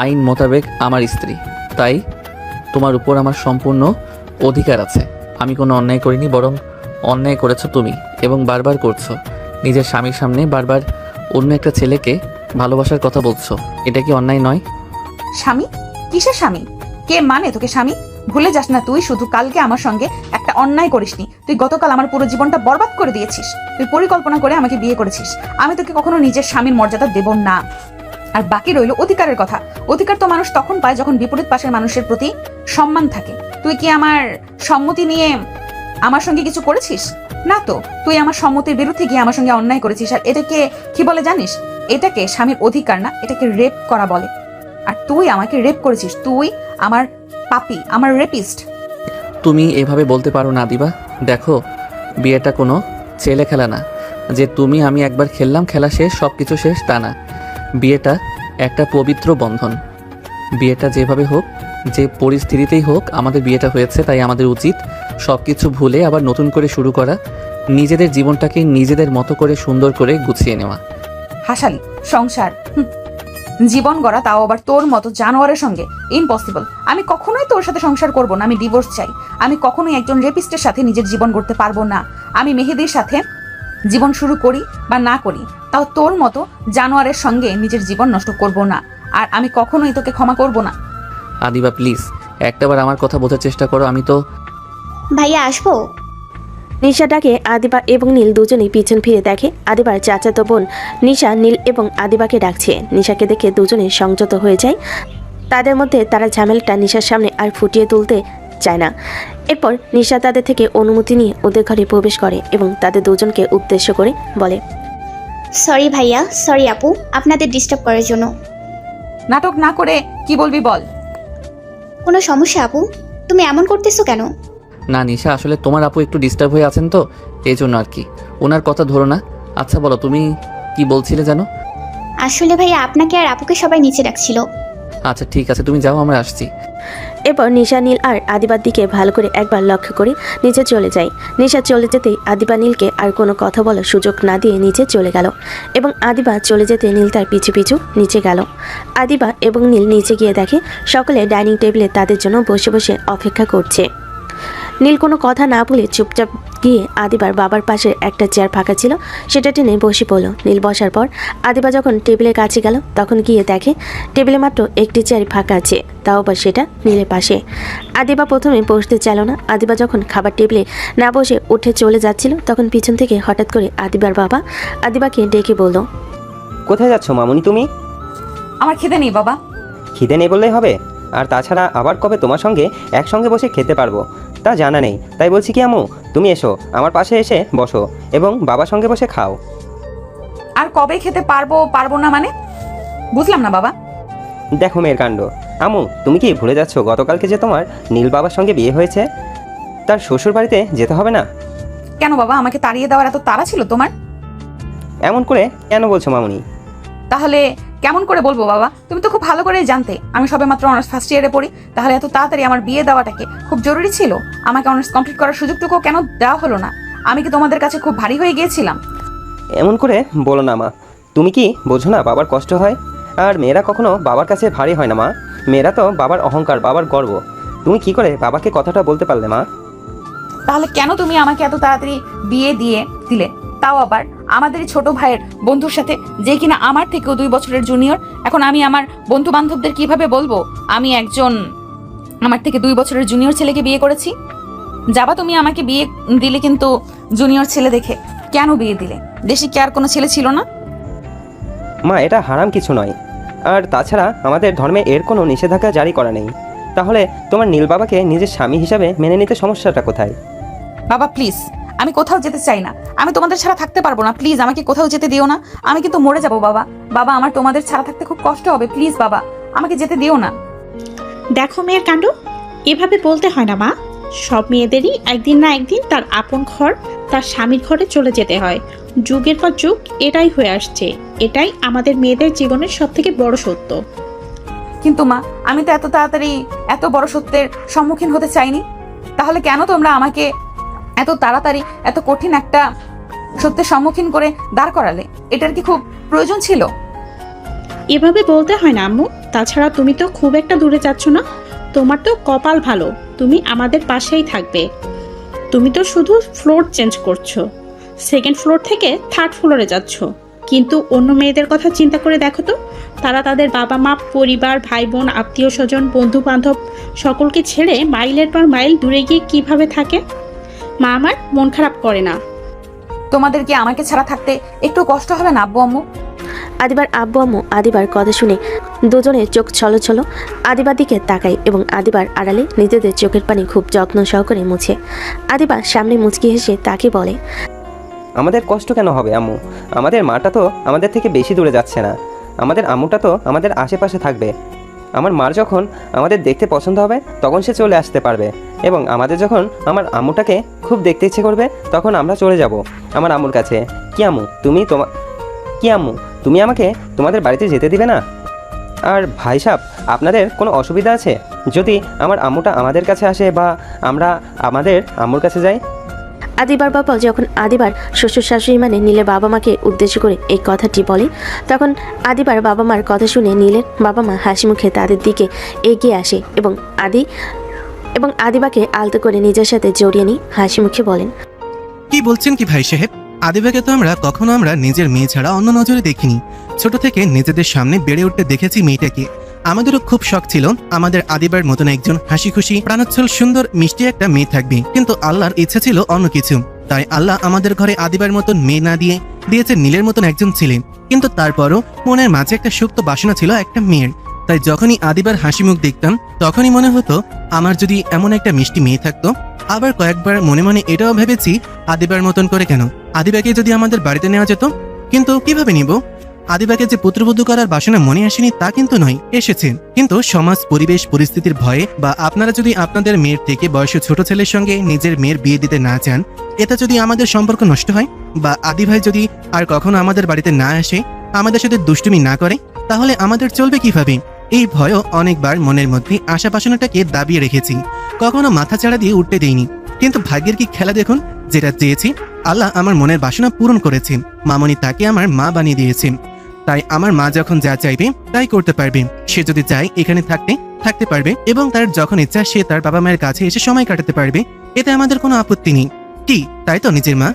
আইন মোতাবেক আমার স্ত্রী, তাই তোমার উপর আমার সম্পূর্ণ অধিকার আছে। আমি কোনো অন্যায় করিনি, বরং অন্যায় করেছো তুমি, এবং বারবার করছো। নিজের স্বামীর সামনে বারবার অন্য একটা ছেলেকে ভালোবাসার কথা বলছো, এটা কি অন্যায় নয়? স্বামী? কিসের স্বামী? কে মানে তোকে স্বামী? ভুলে যাস না তুই শুধু কালকে আমার সঙ্গে একটা অন্যায় করিসনি। তুই গতকাল আমার পুরো জীবনটা বরবাদ করে দিয়েছিস। তুই পরিকল্পনা করে আমাকে বিয়ে করেছিস। আমি তোকে কখনো নিজের স্বামীর মর্যাদা দেব না। আর বাকি রইল অধিকারের কথা। অধিকার তো মানুষ তখন পায় যখন বিপরীত পাশের মানুষের প্রতি সম্মান থাকে। তুই কি আমার সম্মতি নিয়ে আমার সঙ্গে কিছু করেছিস? না তো, তুই আমার সম্মতির বিরুদ্ধে গিয়ে আমার সঙ্গে অন্যায় করেছিস। আর এটাকে কি বলে জানিস? এটাকে স্বামীর অধিকার না, এটাকে রেপ করা বলে। আর তুই আমাকে রেপ করেছিস। তুই আমার পাপী, আমার রেপিস্ট। তুমি এভাবে বলতে পারো না আদিবা। দেখো, বিয়েটা কোনো ছেলে খেলা না যে তুমি আমি একবার খেললাম, খেলা শেষ, সব কিছু শেষ, তা না। বিয়েটা একটা পবিত্র বন্ধন। বিয়েটা যেভাবে হোক, যে পরিস্থিতিতেই হোক, আমাদের বিয়েটা হয়েছে, তাই আমাদের উচিত সব কিছু ভুলে আবার নতুন করে শুরু করা, নিজেদের জীবনটাকে নিজেদের মতো করে সুন্দর করে গুছিয়ে নেওয়া। হাসালি সংসার, জীবন গড়া, তাও আবার তোর মতো জানোয়ারের সঙ্গে, ইম্পসিবল। আমি কখনোই তোর সাথে সংসার করব না। আমি ডিভোর্স চাই। আমি কখনোই একজন রেপিস্টের সাথে নিজের জীবন গড়তে পারবো না। আমি মেহেদির সাথে জীবন শুরু করি বা না করি, তাও তোর মতো জানোয়ারের সঙ্গে নিজের জীবন নষ্ট করব না। আর আমি কখনোই তোকে ক্ষমা করব না। আদিবা প্লিজ একটাবার আমার কথা বোঝার চেষ্টা করো। আমি তো ভাইয়া আসবো? নিশা ডাকে আদিবা এবং নীল দুজনেই পিছন ফিরে দেখে আদিবার চাচাতো বোন নিশা নীল এবং আদিবাকে ডাকছে। নিশাকে দেখে দুজনে সংযত হয়ে যায়। তাদের মধ্যে তারা ঝামেলাটা নিশার সামনে আর ফুটিয়ে তুলতে চায় না। এরপর নিশা তাদের থেকে অনুমতি নিয়ে ওদের ঘরে প্রবেশ করে এবং তাদের দুজনকে উদ্দেশ্য করে বলে, সরি ভাইয়া, সরি আপু, আপনাদের ডিস্টার্ব করার জন্য। নাটক না করে কি বলবি বল। কোনো সমস্যা আপু? তুমি এমন করতেছো কেন? না নিশা, আসলে তোমার আপু একটু ডিস্টার্ব হয়ে আছেন তো, এই জন্য আর কি। ওনার কথা ধরো না। আচ্ছা বলো, তুমি কি বলছিলে জানো? আসলে ভাইয়া আপনাকে আর আপুকে সবাই নিচে ডাকছিল। আচ্ছা ঠিক আছে, তুমি যাও, আমরা আসছি। এরপর নিশা নীল আর আদিবার দিকে ভালো করে একবার লক্ষ্য করে নিচে চলে যায়। নিশা চলে যেতেই আদিবা নীলকে আর কোনো কথা বলার সুযোগ না দিয়ে নিচে চলে গেল এবং আদিবা চলে যেতে নীল তার পিছু পিছু নিচে গেল। আদিবা এবং নীল নিচে গিয়ে দেখে সকলে ডাইনিং টেবিলে তাদের জন্য বসে বসে অপেক্ষা করছে। নীল কোনো কথা না বলে চুপচাপ গিয়ে আদিবার বাবার পাশে একটা চেয়ার ফাঁকা ছিল, সেটা টেনে বসে পড়ল। নীল বসার পর আদিবা যখন টেবিলের কাছে গেল তখন গিয়ে দেখে টেবিলে মাত্র একটি চেয়ার ফাঁকা আছে, তাও আবার সেটা নীলের পাশে। আদিবা প্রথমে বসতে চাইল না। আদিবা যখন খাবার টেবিলে না বসে উঠে চলে যাচ্ছিল তখন পিছন থেকে হঠাৎ করে আদিবার বাবা আদিবাকে ডেকে বলল, কোথায় যাচ্ছ মামুনি তুমি? আমার খিদে নেই বাবা। খিদে নেই বললেই হবে? আর তাছাড়া আবার কবে তোমার সঙ্গে একসঙ্গে বসে খেতে পারবো তা জানা নেই। তাই বলছি কি আম্মু, তুমি এসো আমার পাশে এসে বসো এবং বাবার সঙ্গে বসে খাও। আর কবে খেতে পারবো না মানে? বুঝলাম না বাবা। দেখো মেয়ের কাণ্ড। আম্মু, তুমি কি ভুলে যাচ্ছ গতকালকে যে তোমার নীল বাবার সঙ্গে বিয়ে হয়েছে? তার শ্বশুর বাড়িতে যেতে হবে না? কেন বাবা, আমাকে তাড়িয়ে দেওয়ার এত তাড়া ছিল তোমার? এমন করে কেন বলছো মামুনি? তাহলে কেমন করে বলবো বাবা? তুমি তো খুব ভালো করেই জানতে আমি সবে মাত্র অনার্স ফার্স্ট ইয়ারে পড়ি। তাহলে এত তাড়াতাড়ি আমার বিয়ে দেওয়াটাকে খুব জরুরি ছিল? আমাকে অনার্স কমপ্লিট করার সুযোগটুকু কেন দেওয়া হলো না? আমি কি তোমাদের কাছে খুব ভারী হয়ে গিয়েছিলাম? এমন করে বলো না মা। তুমি কি বোঝো না বাবার কষ্ট হয়? আর মেয়েরা কখনো বাবার কাছে ভারী হয় না মা। মেয়েরা তো বাবার অহংকার, বাবার গর্ব। তুমি কি করে বাবাকে কথাটা বলতে পারলে মা? তাহলে কেন তুমি আমাকে এত তাড়াতাড়ি বিয়ে দিয়ে দিলে, তাও আবার আমাদেরই ছোট ভাইয়ের বন্ধুর সাথে, যে কিনা আমার থেকেও 2 বছরের জুনিয়র? এখন আমি আমার বন্ধু বান্ধবদের কিভাবে বলবো আমি একজন আমার থেকে 2 বছরের জুনিয়র ছেলেকে বিয়ে করেছি? যাবা তুমি আমাকে বিয়ে দিলে, কিন্তু জুনিয়র ছেলে দেখে কেন বিয়ে দিলে? দেশে কি আর কোনো ছেলে ছিল না? মা, এটা হারাম কিছু নয়। আর তাছাড়া আমাদের ধর্মে এর কোনো নিষেধাজ্ঞা জারি করা নেই। তাহলে তোমার নীল বাবাকে নিজের স্বামী হিসাবে মেনে নিতে সমস্যাটা কোথায়? বাবা প্লিজ, আমি কোথাও যেতে চাই না। আমি তোমাদের ছাড়া থাকতে পারবো না। প্লিজ আমাকে কোথাও যেতে দিও না। আমি কিন্তু মরে যাবো বাবা। বাবা, আমার তোমাদের ছাড়া থাকতে খুব কষ্ট হবে। প্লিজ বাবা, আমাকে যেতে দিও না। দেখো মেয়ের কাণ্ড, এভাবে বলতে হয় না মা। সব মেয়েদেরই একদিন না একদিন তার আপন ঘর, তার স্বামীর ঘরে চলে যেতে হয়। যুগের পর যুগ এটাই হয়ে আসছে। এটাই আমাদের মেয়েদের জীবনের সব থেকে বড় সত্য। কিন্তু মা, আমি তো এত তাড়াতাড়ি এত বড় সত্যের সম্মুখীন হতে চাইনি। তাহলে কেন তোমরা আমাকে এত তাড়াতাড়ি এত কঠিন একটা সত্যের সম্মুখীন করে দাঁড় করালে? এটার কি খুব প্রয়োজন ছিল? এভাবে বলতে হয় না আম্মু। তাছাড়া তুমি তো খুব একটা দূরে যাচ্ছ না। তোমার তো কপাল ভালো, তুমি আমাদের পাশেই থাকবে। তুমি তো শুধু ফ্লোর চেঞ্জ করছো, 2nd ফ্লোর থেকে 3rd ফ্লোরে যাচ্ছ। কিন্তু অন্য মেয়েদের কথা চিন্তা করে দেখো তো, তারা তাদের বাবা মা, পরিবার, ভাই বোন, আত্মীয় স্বজন, বন্ধু বান্ধব সকলকে ছেড়ে মাইলের পর মাইল দূরে গিয়ে কিভাবে থাকে। মা আমার মন খারাপ করে না। তোমাদের কি আমাকে ছাড়া থাকতে একটু কষ্ট হবে না আব্বু আম্মু? আদিবার আব্বু আম্মু আদিবার কথা শুনে দুজনের চোখ ছলছল আদিবার দিকে তাকায় এবং আদিবার আড়ালে নিজেদের চোখের পানি খুব যত্ন সহকারে মুছে। আদিবা সামনে মুচকি হেসে তাকে বলে, আমাদের কষ্ট কেন হবে আম্মু? আমাদের মাটা তো আমাদের থেকে বেশি দূরে যাচ্ছে না। আমাদের আম্মুটা তো আমাদের আশেপাশে থাকবে। আমার মার যখন আমাদের দেখতে পছন্দ হবে তখন সে চলে আসতে পারবে, এবং আমাদের যখন আমার আম্মুটাকে খুব দেখতে ইচ্ছে করবে তখন আমরা চলে যাব আমার আম্মুর কাছে। কি আম্মু তুমি আমাকে তোমাদের বাড়িতে যেতে দিবে না? আর ভাই সাহেব, আপনাদের কোনো অসুবিধা আছে যদি আমার আম্মুটা আমাদের কাছে আসে বা আমরা আমাদের আম্মুর কাছে যাই? আদিবার বাবা যখন আদিবার শ্বশুর শাশুড়ি মানে নীলের বাবা মাকে উদ্দেশ্য করে এই কথাটি বলে, তখন আদিবার বাবা মার কথা শুনে নীলের বাবা মা হাসি মুখে তাদের দিকে এগিয়ে আসে এবং আদিবাকে আলতো করে নিজের সাথে জড়িয়ে নিয়ে হাসি মুখে বলেন, কি বলছেন কি ভাই সাহেব? আদিবাকে তো কখনো আমরা নিজের মেয়ে ছাড়া অন্য নজরে দেখিনি। ছোট থেকে নিজেদের সামনে বেড়ে উঠতে দেখেছি মেয়েটাকে। আমাদেরও খুব শখ ছিল আমাদের আদিবার মতন একজন হাসি খুশি প্রাণোচ্ছল সুন্দর মিষ্টি একটা মেয়ে থাকবে, কিন্তু আল্লাহর ইচ্ছা ছিল অন্য কিছু। তাই আল্লাহ আমাদের ঘরে আদিবার মতন মেয়ে না দিয়েছে নীলের মতন একজন ছেলে। কিন্তু তারপরও মনের মাঝে একটা সুপ্ত বাসনা ছিল একটা মেয়ের। তাই যখনই আদিবার হাসি মুখ দেখতাম তখনই মনে হতো আমার যদি এমন একটা মিষ্টি মেয়ে থাকতো। আবার কয়েকবার মনে মনে এটাও ভেবেছি, আদিবার মতন করে কেন আদিবাকে যদি আমাদের বাড়িতে নেওয়া যেত। কিন্তু কিভাবে নিব? আদিবাকে যে পুত্রবধূ করার বাসনা মনে আসেনি তা কিন্তু নয়, এসেছে। কিন্তু সমাজ পরিবেশ পরিস্থিতির ভয়ে বা আপনারা যদি আপনাদের মেয়ের থেকে বয়সে ছোট ছেলের সঙ্গে নিজের মেয়ের বিয়ে দিতে না চান, এতে যদি আমাদের সম্পর্ক নষ্ট হয় বা আদিভাই যদি আর কখনো আমাদের বাড়িতে না আসে, আমাদের সাথে দুষ্টুমি না করে, তাহলে আমাদের চলবে কিভাবে? এই ভয়ও অনেকবার মনের মধ্যে আশা বাসনাটাকে দাবিয়ে রেখেছি, কখনো মাথা চাড়া দিয়ে উঠতে দেইনি। কিন্তু ভাগ্যের কি খেলা দেখুন, যেটা চেয়েছি আল্লাহ আমার মনের বাসনা পূরণ করেছে। মামনি তাকে আমার মা বানিয়ে দিয়েছে। তাই আমার মা যখন যা চাইবে তাই করতে পারবে। সে যদি চায় এখানে থাকতে পারবে এবং তার যখন ইচ্ছা সে তার বাবা মায়ের কাছে এসে সময় কাটাতে পারবে। এতে আমাদের কোনো আপত্তি নেই। কি তাই তো নিজের মা?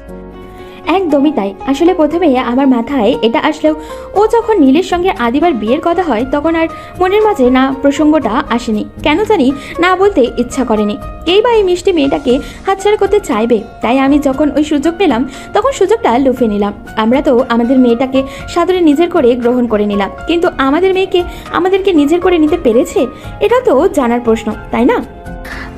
একদমই তাই। আসলে প্রথমে আমার মাথায় এটা আসলেও ও যখন নীলের সঙ্গে আদিবার বিয়ের কথা হয় তখন আর মনের মাঝে না প্রসঙ্গটা আসেনি। কেন জানি না বলতে ইচ্ছা করেনি। এই বা এই মিষ্টি মেয়েটাকে হাতছাড়া করতে চাইবে, তাই আমি যখন ওই সুযোগ পেলাম তখন সুযোগটা লুফে নিলাম। আমরা তো আমাদের মেয়েটাকে সাদরে নিজের করে গ্রহণ করে নিলাম, কিন্তু আমাদের মেয়েকে আমাদেরকে নিজের করে নিতে পেরেছে? এটা তো জানার প্রশ্ন, তাই না?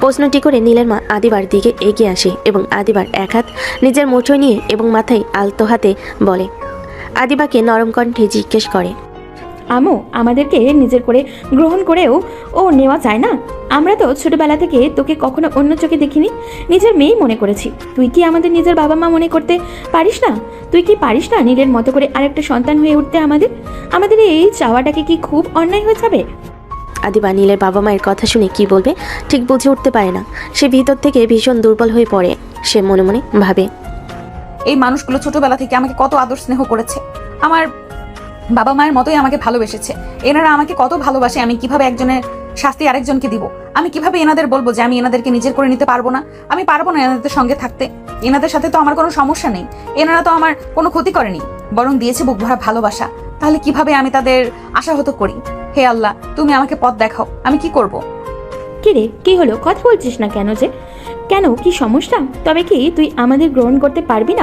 প্রশ্নটি করে নীলের মা আদিবার দিকে এগিয়ে আসে এবং আদিবার এক হাত নিজের মুঠোয় নিয়ে এবং মাথায় আলতো হাতে বলে। আদিবাকে নরম কণ্ঠে জিজ্ঞেস করে, আমু, আমাদেরকে নিজের করে গ্রহণ করেও ও নেওয়া যায় না? আমরা তো ছোটবেলা থেকে তোকে কখনো অন্য চোখে দেখিনি, নিজের মেয়েই মনে করেছি। তুই কি আমাদের নিজের বাবা মা মনে করতে পারিস না? তুই কি পারিস না নীলের মতো করে আরেকটা সন্তান হয়ে উঠতে? আমাদের এই চাওয়াটাকে কি খুব অন্যায় হয়ে যাবে? আদিবা নীলের বাবা মায়ের কথা শুনে কি বলবে ঠিক বুঝে উঠতে পারে না। সে ভিতর থেকে ভীষণ দুর্বল হয়ে পড়ে। সে মনে মনে ভাবে, এই মানুষগুলো ছোটবেলা থেকে আমাকে কত আদর স্নেহ করেছে, আমার বাবা মায়ের মতোই আমাকে ভালোবেসেছে। এনারা আমাকে কত ভালোবাসে, আমি কিভাবে একজনের শাস্তি আরেকজনকে দিব? আমি কিভাবে এনাদের বলবো যে আমি এনাদেরকে নিজের করে নিতে পারবো না? আমি পারবো না এনাদের সঙ্গে থাকতে। এনাদের সাথে তো আমার কোনো সমস্যা নেই, এনারা তো আমার কোনো ক্ষতি করেনি, বরং দিয়েছে বুক ভরা ভালোবাসা। তাহলে কিভাবে আমি তাদের আশাহত করি? হে আল্লাহ, তুমি আমাকে পথ দেখাও, আমি কি করব? কি রে, কি হলো? কথা বলছিস না কেন? কেন, কি সমস্যা? তবে কি তুই আমাদের গ্রহণ করতে পারবি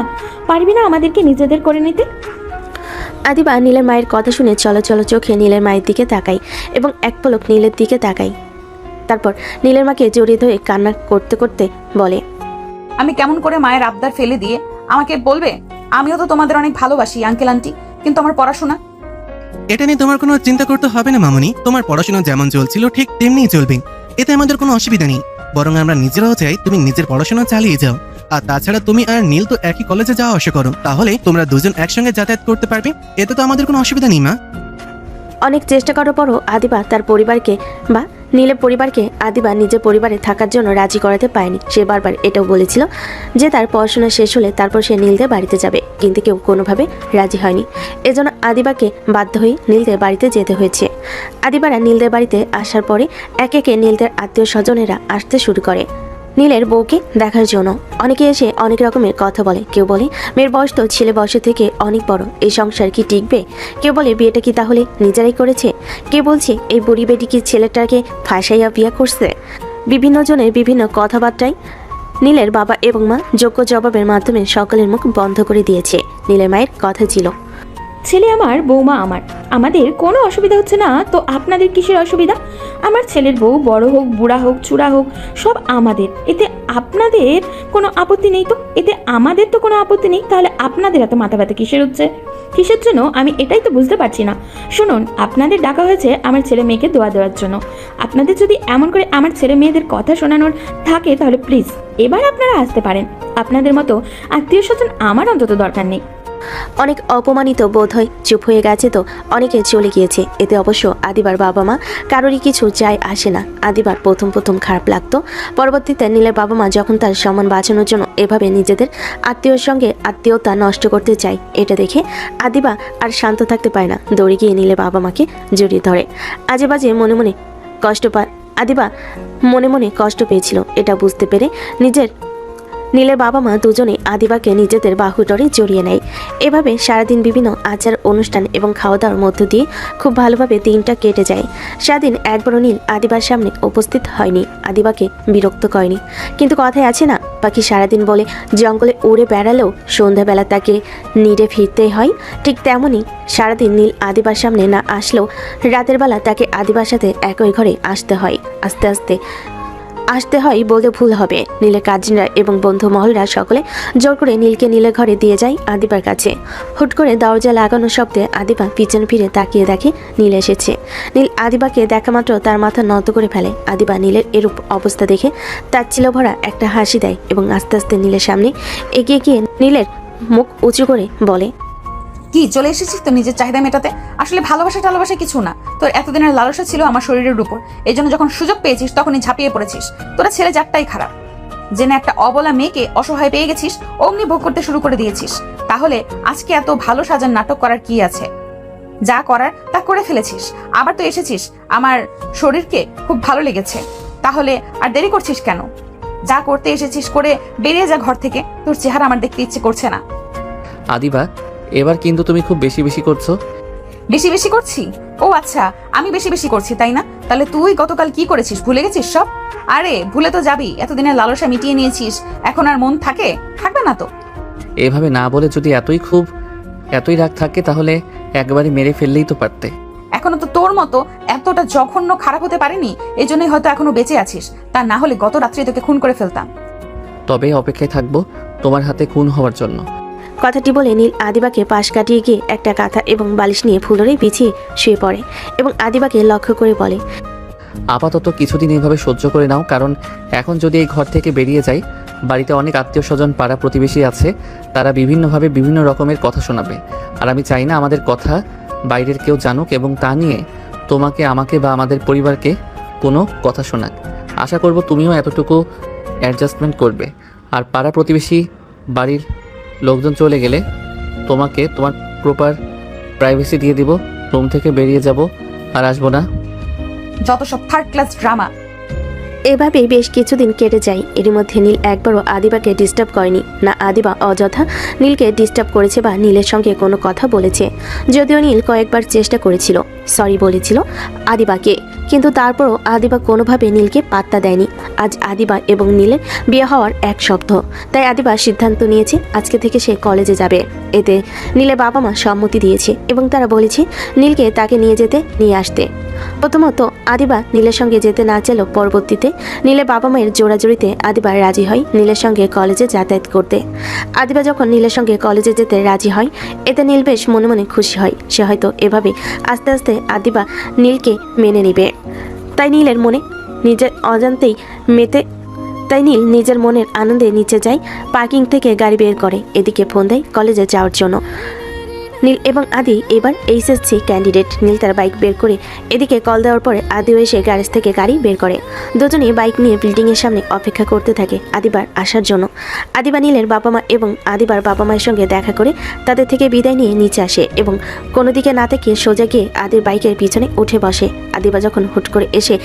না আমাদেরকে নিজেদের করে নিতে? আদিবা নীলের মায়ের কথা শুনে চলো চোখে নীলের মায়ের দিকে তাকায় এবং এক পলক নীলের দিকে তাকায়। তারপর নীলের মাকে জড়িয়ে ধরে কান্না করতে করতে বলে, আমি কেমন করে মায়ের আবদার ফেলে দিয়ে আমাকে বলবে আমিও তো তোমাদের অনেক ভালোবাসি আঙ্কেল আন্টি, কিন্তু আমার পড়াশোনা? এটা নিয়ে তোমার কোনো চিন্তা করতে হবে না মামনি। তোমার পড়াশোনা যেমন চলছিল ঠিক তেমনিই চলবে, এতে আমাদের কোনো অসুবিধা নেই। বরং আমরা নিজেরাও চাই তুমি নিজের পড়াশোনা চালিয়ে যাও। আর তাছাড়া তুমি আর নীল তো একই কলেজে যাওয়া আসা করো, তাহলে তোমরা দুজন একসঙ্গে যাতায়াত করতে পারবে। এতে তো আমাদের কোনো অসুবিধা নেই মা। অনেক চেষ্টা করার পরও আদিবা তার পরিবারকে বা নীলের পরিবারকে আদিবা নিজের পরিবারে থাকার জন্য রাজি করাতে পারেনি। সে বারবার এটাও বলেছিল যে তার পড়াশোনা শেষ হলে তারপর সে নীলদের বাড়িতে যাবে, কিন্তু কেউ কোনোভাবে রাজি হয়নি। এজন্য আদিবাকে বাধ্য হয়ে নীলদের বাড়িতে যেতে হয়েছে। আদিবারা নীলদের বাড়িতে আসার পরে একে একে নীলদের আত্মীয় স্বজনেরা আসতে শুরু করে নীলের বউকে দেখার জন্য। অনেকে এসে অনেক রকমের কথা বলে। কেউ বলে মেয়ের বয়স তো ছেলে বয়সের থেকে অনেক বড়, এই সংসার কি টিকবে? কেউ বলে বিয়েটা কি তাহলে নিজেরাই করেছে? কেউ বলছে এই বুড়ি বেটি কি ছেলেটাকে ফাঁসাইয়া বিয়ে করছে? বিভিন্ন জনের বিভিন্ন কথাবার্তায় নীলের বাবা এবং মা যোগ্য জবাবের মাধ্যমে সকলের মুখ বন্ধ করে দিয়েছে। নীলের মায়ের কথা ছিল, ছেলে আমার, বৌমা আমার, আমাদের কোনো অসুবিধা হচ্ছে না তো আপনাদের কিসের অসুবিধা? আমার ছেলের বউ বড় হোক, বুড়া হোক, চূড়া হোক, সব আমাদের। এতে আপনাদের কোনো আপত্তি নেই তো? এতে আমাদের তো কোনো আপত্তি নেই, তাহলে আপনাদের এত মাথা ব্যথা কিসের হচ্ছে? কিসের জন্য আমি এটাই তো বুঝতে পারছি না। শুনুন, আপনাদের ডাকা হয়েছে আমার ছেলে মেয়েকে দোয়া দেওয়ার জন্য। আপনাদের যদি এমন করে আমার ছেলে মেয়েদের কথা শোনানোর থাকে তাহলে প্লিজ এবার আপনারা আসতে পারেন। আপনাদের মতো আত্মীয় স্বজন আমার অন্তত দরকার নেই। অনেক অপমানিত বোধ হয়। চুপ হয়ে গেছে তো অনেকে চলে গিয়েছে। এতে অবশ্য আদিবার বাবা মা কারোরই কিছু যায় আসে না। আদিবার প্রথম প্রথম খারাপ লাগতো। পরবর্তীতে নীলের বাবা মা যখন তার সম্মান বাঁচানোর জন্য এভাবে নিজেদের আত্মীয়র সঙ্গে আত্মীয়তা নষ্ট করতে চায়, এটা দেখে আদিবা আর শান্ত থাকতে পারে না। দৌড়ে গিয়ে নীলের বাবা মাকে জড়িয়ে ধরে। আজে বাজে মনে মনে কষ্ট পায়। আদিবা মনে মনে কষ্ট পেয়েছিল। এটা বুঝতে পেরে নীলের বাবা মা দুজনে আদিবাকে নিজেদের বাহুডরে জড়িয়ে নেয়। এভাবে সারাদিন বিভিন্ন আচার অনুষ্ঠান এবং খাওয়া দাওয়ার মধ্য দিয়ে খুব ভালোভাবে দিনটা কেটে যায়। সারাদিন একবারও নীল আদিবার সামনে উপস্থিত হয়নি, আদিবাকে বিরক্ত করেনি। কিন্তু কথায় আছে না, পাখি সারাদিন বলে জঙ্গলে উড়ে বেড়ালেও সন্ধ্যাবেলা তাকে নিড়ে ফিরতেই হয়। ঠিক তেমনই সারাদিন নীল আদিবার সামনে না আসলেও রাতের বেলা তাকে আদিবার সাথে একই ঘরে আসতে হয়। আসতে হয় বলতে ভুল হবে। নীলের কাজিনরা এবং বন্ধু মহলরা সকলে জোর করে নীলকে নীলের ঘরে দিয়ে যায় আদিবার কাছে। হুট করে দরজা লাগানো শব্দে আদিবা পিছন ফিরে তাকিয়ে দেখে নীল এসেছে। নীল আদিবাকে দেখা মাত্র তার মাথা নত করে ফেলে। আদিবা নীলের এরূপ অবস্থা দেখে তাচ্ছিল্য ভরা একটা হাসি দেয় এবং আস্তে আস্তে নীলের সামনে এগিয়ে গিয়ে নীলের মুখ উঁচু করে বলে, কি চলে এসেছিস তো নিজের চাহিদা মেটাতে? আসলে ভালোবাসা কিছু না। তোর এতদিনের লালসা ছিল আমার শরীরের উপর, এই জন্য যখন সুযোগ পেয়েছিস তখনই ঝাঁপিয়ে পড়েছিস। তোরা ছেলে জাতটাই খারাপ। জেনে একটা অবলা মেয়েকে অসহায় পেয়ে গেছিস, অমনি ভোগ করতে শুরু করে দিয়েছিস। তাহলে আজকে এত ভালো সাজার নাটক করার কি আছে? যা করার তা করে ফেলেছিস। আবার তো এসেছিস, আমার শরীরকে খুব ভালো লেগেছে। তাহলে আর দেরি করছিস কেন? যা করতে এসেছিস করে বেরিয়ে যা ঘর থেকে। তোর চেহারা আমার দেখতে ইচ্ছে করছে না। আদিবা, এবার কিন্তু তুমি খুব বেশি বেশি করছো। বেশি করছি? ও আচ্ছা, আমি বেশি করছি তাই না? তাহলে তুই গতকাল কি করেছিস ভুলে গেছিস সব? আরে ভুলে তো যাবি, এতদিনের লালসা মিটিয়ে নিয়েছিস, এখন আর মন থাকবে না তো। এভাবে না বলে যদি এতই রাগ থাকে তাহলে একবারে মেরে ফেললেই তো পারতে। এখনো তো তোর মতো এতটা জঘন্য খারাপ হতে পারেনি, এই জন্যই হয়তো এখনো বেঁচে আছিস। তা না হলে গত রাত্রে তোকে খুন করে ফেলতাম। তবে অপেক্ষায় থাকবো তোমার হাতে খুন হওয়ার জন্য। কথাটি বলে নীল আদিবাকে পাশ কাটিয়ে গিয়ে একটা কাঁথা এবং বালিশ নিয়ে ফুলরে বিছিয়ে শুয়ে পড়ে এবং আদিবাকে লক্ষ্য করে বলে, আপাতত কিছুদিন এভাবে সহ্য করে নাও, কারণ এখন যদি এই ঘর থেকে বেরিয়ে যাই, বাড়িতে অনেক আত্মীয় স্বজন পাড়া প্রতিবেশী আছে, তারা বিভিন্নভাবে বিভিন্ন রকমের কথা শোনাবে। আর আমি চাই না আমাদের কথা বাইরের কেউ জানুক এবং তা নিয়ে তোমাকে, আমাকে বা আমাদের পরিবারকে কোনো কথা শোনাক। আশা করব তুমিও এতটুকু অ্যাডজাস্টমেন্ট করবে। আর পাড়া প্রতিবেশী বাড়ির লোকজন চলে গেলে তোমাকে তোমার প্রপার প্রাইভেসি দিয়ে দিব। রুম থেকে বেরিয়ে যাব আর আসবো না। যত সব থার্ড ক্লাস ড্রামা। এভাবেই বেশ কিছুদিন কেটে যায়। এর মধ্যে নীল একবারও আদিবাকে ডিস্টার্ব করেনি। না আদিবা অযথা নীলকে ডিস্টার্ব করেছে বা নীলের সঙ্গে কোনো কথা বলেছে। যদিও নীল কয়েকবার চেষ্টা করেছিল, সরি বলেছিল আদিবাকে, কিন্তু তারপরও আদিবা কোনোভাবে নীলকে পাত্তা দেয়নি। আজ আদিবা এবং নীলের বিয়ে হওয়ার এক সপ্তাহ, তাই আদিবা সিদ্ধান্ত নিয়েছে আজকে থেকে সে কলেজে যাবে। এতে নীলের বাবা মা সম্মতি দিয়েছে এবং তারা বলেছে নীলকে তাকে নিয়ে আসতে। প্রথমত আদিবা নীলের সঙ্গে যেতে না চাইলেও পরবর্তীতে নীলের বাবা মায়ের জোড়াজোড়িতে আদিবা রাজি হয় নীলের সঙ্গে কলেজে যাতায়াত করতে। আদিবা যখন নীলের সঙ্গে কলেজে যেতে রাজি হয়, এতে নীল বেশ মনে মনে খুশি হয়। সে হয়তো এভাবে আস্তে আস্তে আদিবা নীলকে মেনে নেবে। তাই নীল নিজের মনের আনন্দে নিচে যায়, পার্কিং থেকে গাড়ি বের করে, এদিকে ফোন দেয় কলেজে যাওয়ার জন্য। নীল এবং আদি এবার এইচএসসি ক্যান্ডিডেট। নীল তার বাইক বের করে এদিকে কল দেওয়ার পরে আদিও এসে গ্যারেজ থেকে গাড়ি বের করে। দুজনে বাইক নিয়ে বিল্ডিংয়ের সামনে অপেক্ষা করতে থাকে আদিবার আসার জন্য। আদিবা নীলের বাবা মা এবং আদিবার বাবা মায়ের সঙ্গে দেখা করে তাদের থেকে বিদায় নিয়ে নিচে আসে এবং কোনো দিকে না থেকে সোজা গিয়ে আদির বাইকের পিছনে উঠে বসে। আদিবা যখন হুট করে এসে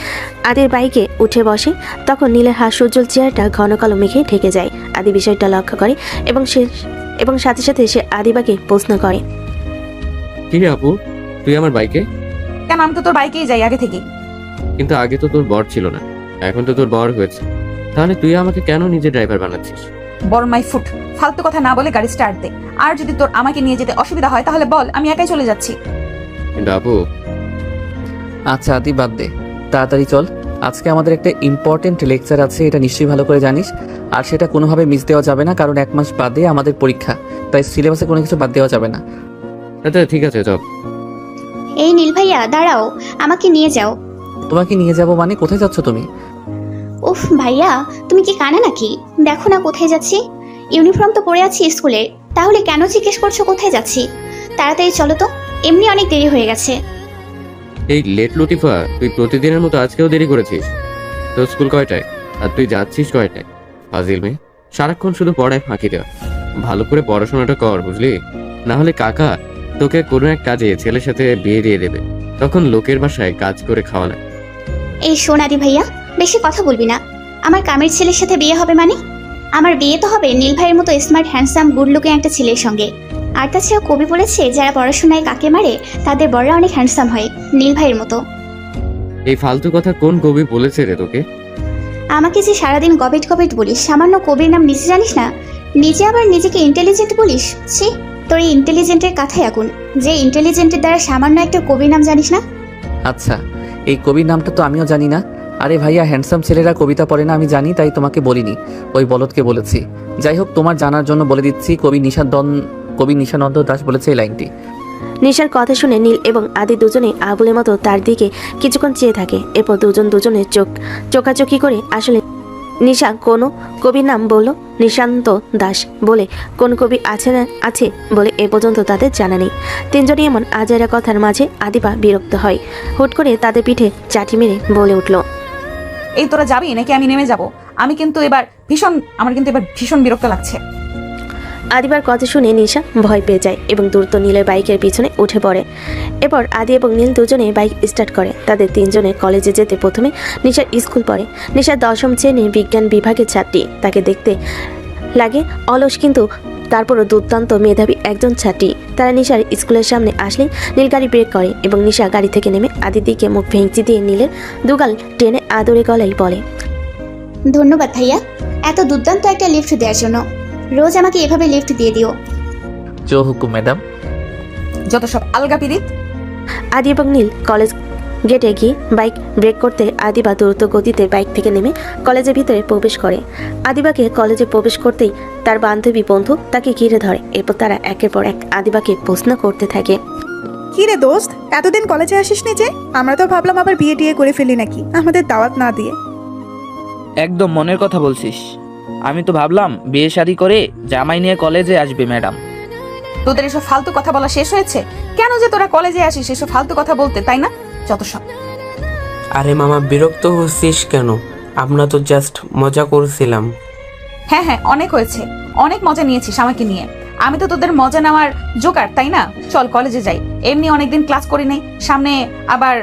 আদির বাইকে উঠে বসে, তখন নীলের হাস্যোজ্জ্বল চেহারাটা ঘন কালো মেঘে ঢেকে যায়। আদি বিষয়টা লক্ষ্য করে এবং সাথে সাথে সে আদিবাকে প্রশ্ন করে, কি রে আপু, তুই আমার বাইকে? কেন, আমি তো তোর বাইকেই যাই আগে থেকে। কিন্তু আগে তো তোর বর ছিল না, এখন তো তোর বর হয়েছে, তাহলে তুই আমাকে কেন নিজে ড্রাইভার বানাচ্ছিস? বড় মাই ফুট, ফালতু কথা না বলে গাড়ি স্টার্ট দে। আর যদি তোর আমাকে নিয়ে যেতে অসুবিধা হয় তাহলে বল, আমি একাই চলে যাচ্ছি। কিন্তু আপু, আচ্ছা আদি বাদ দে, তাড়াতাড়ি চল। আজকে আমাদের একটা ইম্পর্টেন্ট লেকচার আছে, এটা নিশ্চয়ই ভালো করে জানিস। আর সেটা কোনোভাবে মিস দেওয়া যাবে না, কারণ 1 মাস বাদে আমাদের পরীক্ষা, তাই সিলেবাসে কোনো কিছু বাদ দেওয়া যাবে না। আচ্ছা ঠিক আছে চল। এই নীল ভাইয়া দাঁড়াও, আমাকে নিয়ে যাও। তোমাকে নিয়ে যাব মানে? কোথায় যাচ্ছ তুমি? উফ ভাইয়া, তুমি কি কানা নাকি? দেখো না কোথায় যাচ্ছি। ইউনিফর্ম তো পরে আছি স্কুলে, তাহলে কেন জিজ্ঞেস করছো কোথায় যাচ্ছি? তাড়াতাড়ি চলো তো, এমনি অনেক দেরি হয়ে গেছে। এই লেট লতিফা, তুই প্রতিদিনের মতো আজকেও দেরি করেছিস। তোর স্কুল কয়টায় আর তুই যাচ্ছিস কয়টায়? ফাজিল মেয়ে, সারাক্ষণ শুধু পড়ায় ফাঁকি দেওয়া। ভালো করে পড়াশোনাটা কর, বুঝলি? না হলে কাকা তোকে কোনো এক কাজে ছেলের সাথে বিয়ে দিয়ে দেবে, তখন লোকের বাসায় কাজ করে খাওয়া না। এই সোনাদি ভাইয়া, বেশি কথা বলবি না। আমার কামের ছেলের সাথে বিয়ে হবে মানে? আমার বিয়ে তো হবে নীল ভাইয়ের মতো স্মার্ট হ্যান্ডসাম গুড লুকিং একটা ছেলের সঙ্গে। আর তাছাড়া কবি বলেছে, যারা পড়াশোনায় কাকে মারে তাদের বড়রা অনেক হ্যান্ডসাম হয়, নীল ভাইয়ের মতো। এই ফালতু কথা কোন কবি বলেছে রে তোকে? আমাকে যে সারাদিন গবেট গবেট বলিস, সামান্য কবির নাম নিজে জানিস না? নিজে আবার নিজেকে ইন্টেলিজেন্ট বলিস? ছি, তোর এই ইন্টেলিজেন্টের কথাই আগুন, যে ইন্টেলিজেন্টের দ্বারা সামান্য একটা কবির নাম জানিস না। আচ্ছা, এই কবির নামটা তো আমিও জানি না। আরে ভাইয়া, হ্যান্ডসাম ছেলেরা কবিতা পড়ে না আমি জানি, তাই তোমাকে বলিনি, ওই বলদকে বলেছি। যাই হোক, তোমার জানার জন্য বলে দিচ্ছি, কবি নিশানন্দ দাস বলেছে এই লাইনটি। নিশার কথা শুনে নীল এবং আদি দুজনেই আবুলের মতো তার দিকে কিছুক্ষণ চেয়ে থাকে। এরপর দুজনের চোখাচোখি করে আসলে নিশা কোনো কবির নাম বলল। নিশান্ত দাস বলে কোন কবি আছে বলে এ পর্যন্ত তাদের জানা নেই। তিনজনই এমন আজাইরা কথার মাঝে আদিবা বিরক্ত হয়। হুট করে তাদের পিঠে চাটি মেরে বলে উঠল, এই তোরা যাবি নাকি আমি নেমে যাব? আমার কিন্তু এবার ভীষণ বিরক্ত লাগছে। আদিবার কথা শুনে নিশা ভয় পেয়ে যায় এবং দ্রুত নীলের বাইকের পিছনে উঠে পড়ে। এরপর আদি এবং নীল দুজনে বাইক স্টার্ট করে। তাদের তিনজনের কলেজে যেতে প্রথমে নিশার স্কুল পড়ে। নিশা 10ম শ্রেণীর বিজ্ঞান বিভাগের ছাত্রী। তাকে দেখতে লাগে অলস, কিন্তু তারপরও দুর্দান্ত মেধাবী একজন ছাত্রী। তারা নিশার স্কুলের সামনে আসলেই নীল গাড়ি ব্রেক করে এবং নিশা গাড়ি থেকে নেমে আদির দিকে মুখ ভেঙচি দিয়ে নীলের দুগাল টেনে আদরে গলায় বলে, ধন্যবাদ ভাইয়া, এত দুর্দান্ত একটা লিফট দেওয়ার জন্য। রোজ আমাকে এভাবে লিফট দিয়ে দিও। জো হুকুম ম্যাডাম। যত সব আলগা পিরিত। আদি এবং নীল কলেজ গেটে গিয়ে বাইক ব্রেক করতে আদিবা দ্রুত গতিতে বাইক থেকে নেমে কলেজের ভিতরে প্রবেশ করে। আদিবাকে কলেজে প্রবেশ করতেই তার বান্ধবী বন্ধু তাকে ঘিরে ধরে। এরপর তারা একের পর এক আদিবাকে প্রশ্ন করতে থাকে। কি রে দোস্ত, এতদিন কলেজে আসিসনি যে? আমরা তো ভাবলাম আবার বিয়ে টিয়ে করে ফেলি নাকি, আমাদের দাওয়াত না দিয়ে। একদম মনের কথা বলছিস। আমি তো ভাবলাম বিয়ে শাদী করে জামাই নিয়ে কলেজে আসবে ম্যাডাম। তোদের এসব ফালতু কথা বলা শেষ হয়েছে? কেন যে তোরা কলেজে আসিস এসব ফালতু কথা বলতে, তাই না? যত সব। আরে মামা, বিরক্ত হচ্ছিস কেন? আমরা তো জাস্ট মজা করছিলাম। হ্যাঁ, অনেক হয়েছে, অনেক মজা নিয়েছিস আমাকে নিয়ে। আমি তো তোদের মজা নেওয়ার জোকার, তাই না? চল কলেজে যাই, এমনি অনেকদিন ক্লাস করি নাই, সামনে আবার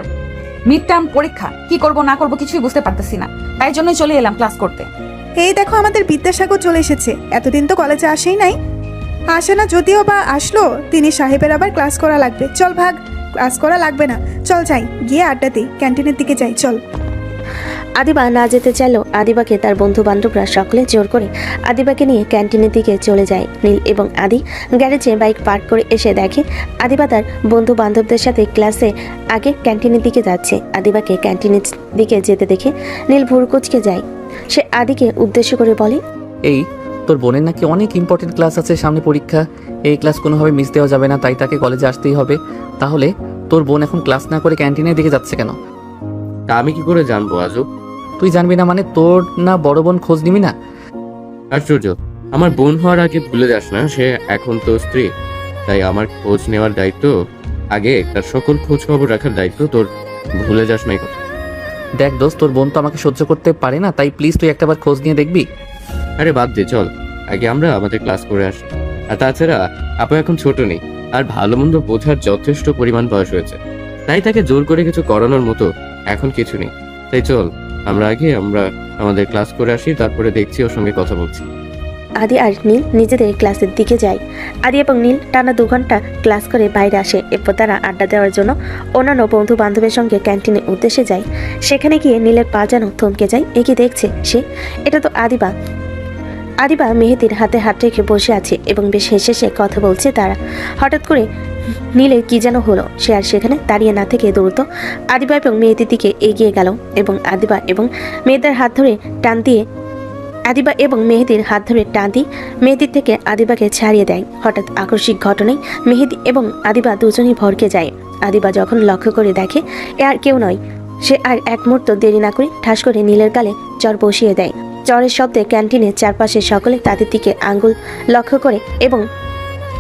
মিড টার্ম পরীক্ষা, কি করব না করব কিছুই বুঝতে পারতেছি না, তাই জন্যই চলে এলাম ক্লাস করতে। এই দেখো, আমাদের বিদ্যাসাগর চলে এসেছে। এতদিন তো কলেজে আসেই নাই। আসে না, যদিও বা আসলো, তিনি সাহেবের আবার ক্লাস করা লাগবে। চল ভাগ, ক্লাস করা লাগবে না, চল যাই, গিয়ে আড্ডা দিই, ক্যান্টিনের দিকে যাই, চল। আদিবা না যেতে চাইলেও আদিবাকে তার বন্ধু বান্ধবরা সকলে জোর করে আদিবাকে নিয়ে ক্যান্টিনের দিকে চলে যায়। নীল এবং আদি গ্যারেজে বাইক পার্ক করে এসে দেখে আদিবা তার বন্ধু বান্ধবদের সাথে ক্লাসে আগে ক্যান্টিনের দিকে যাচ্ছে। আদিবাকে ক্যান্টিনের দিকে যেতে দেখে নীল ভুরু কুঁচকে যায়। সে আদিকে উদ্দেশ্য করে বলে, এই তোর বোনের নাকি অনেক ইম্পর্টেন্ট ক্লাস আছে, সামনে পরীক্ষা, এই ক্লাস কোনোভাবে মিস দেওয়া যাবে না, তাই তাকে কলেজে আসতেই হবে। তাহলে তোর বোন এখন ক্লাস না করে ক্যান্টিনের দিকে যাচ্ছে কেন? তা আমি কি করে জানবো আজব? তুই জানবি না মানে? তোর না বড় বোন খোঁজ নিবি না? আশ্চর্য, আমার বোন হওয়ার আগে ভুলে যাস না, সে এখন তো স্ত্রী, তাই আমার খোঁজ নেওয়ার দায়িত্ব, আগে তার সকল খোঁজ খবর রাখার দায়িত্ব তোর। ভুলে যাস না এই কথা। দেখ দোস্ত, তোর বোন তো আমাকে সহ্য করতে পারে না, তাই প্লিজ তুই একটাবার খোঁজ নিয়ে দেখবি। আরে বাদ দে, চল আগে আমরা আমাদের ক্লাস করে আসি। আর তাছাড়া আপু এখন ছোট নেই, আর ভালো মন্দ বোঝার যথেষ্ট পরিমাণ বয়স হয়েছে, তাই তাকে জোর করে কিছু করানোর মতো এখন কিছু নেই। তাই চল আমরা আমাদের ক্লাস করে আসি, তারপরে দেখছি ওর সঙ্গে কথা বলছি। আদি আর নীল নিজেদের ক্লাসের দিকে যায়। আদি এবং নীল টানা 2 ঘন্টা ক্লাস করে বাইরে আসে। এরপর তারা আড্ডা দেওয়ার জন্য অন্যান্য বন্ধু বান্ধবের সঙ্গে ক্যান্টিনের উদ্দেশ্যে যায়। সেখানে গিয়ে নীলের পা যেন থমকে যায়। এগিয়ে দেখছে সে, এটা তো আদিবা। আদিবা মেহেদির হাতে হাত রেখে বসে আছে এবং বেশ হেসে হেসে কথা বলছে তারা। হঠাৎ করে নীলের কি যেন হলো, সে আর সেখানে দাঁড়িয়ে না থেকে দ্রুত আদিবা এবং মেহেদির দিকে এগিয়ে গেল এবং আদিবা এবং মেহেদির হাত ধরে টান দিয়ে মেহেদির থেকে আদিবাকে ছাড়িয়ে দেয়। হঠাৎ আকস্মিক ঘটনায় মেহেদি এবং আদিবা দুজনেই ভরকে যায়। আদিবা যখন লক্ষ্য করে দেখে এ আর কেউ নয়, সে আর এক মুহূর্ত দেরি না করে ঠাস করে নীলের গালে চর বসিয়ে দেয়। চরের শব্দে ক্যান্টিনের চারপাশে সকলে তাদের দিকে আঙ্গুল লক্ষ্য করে এবং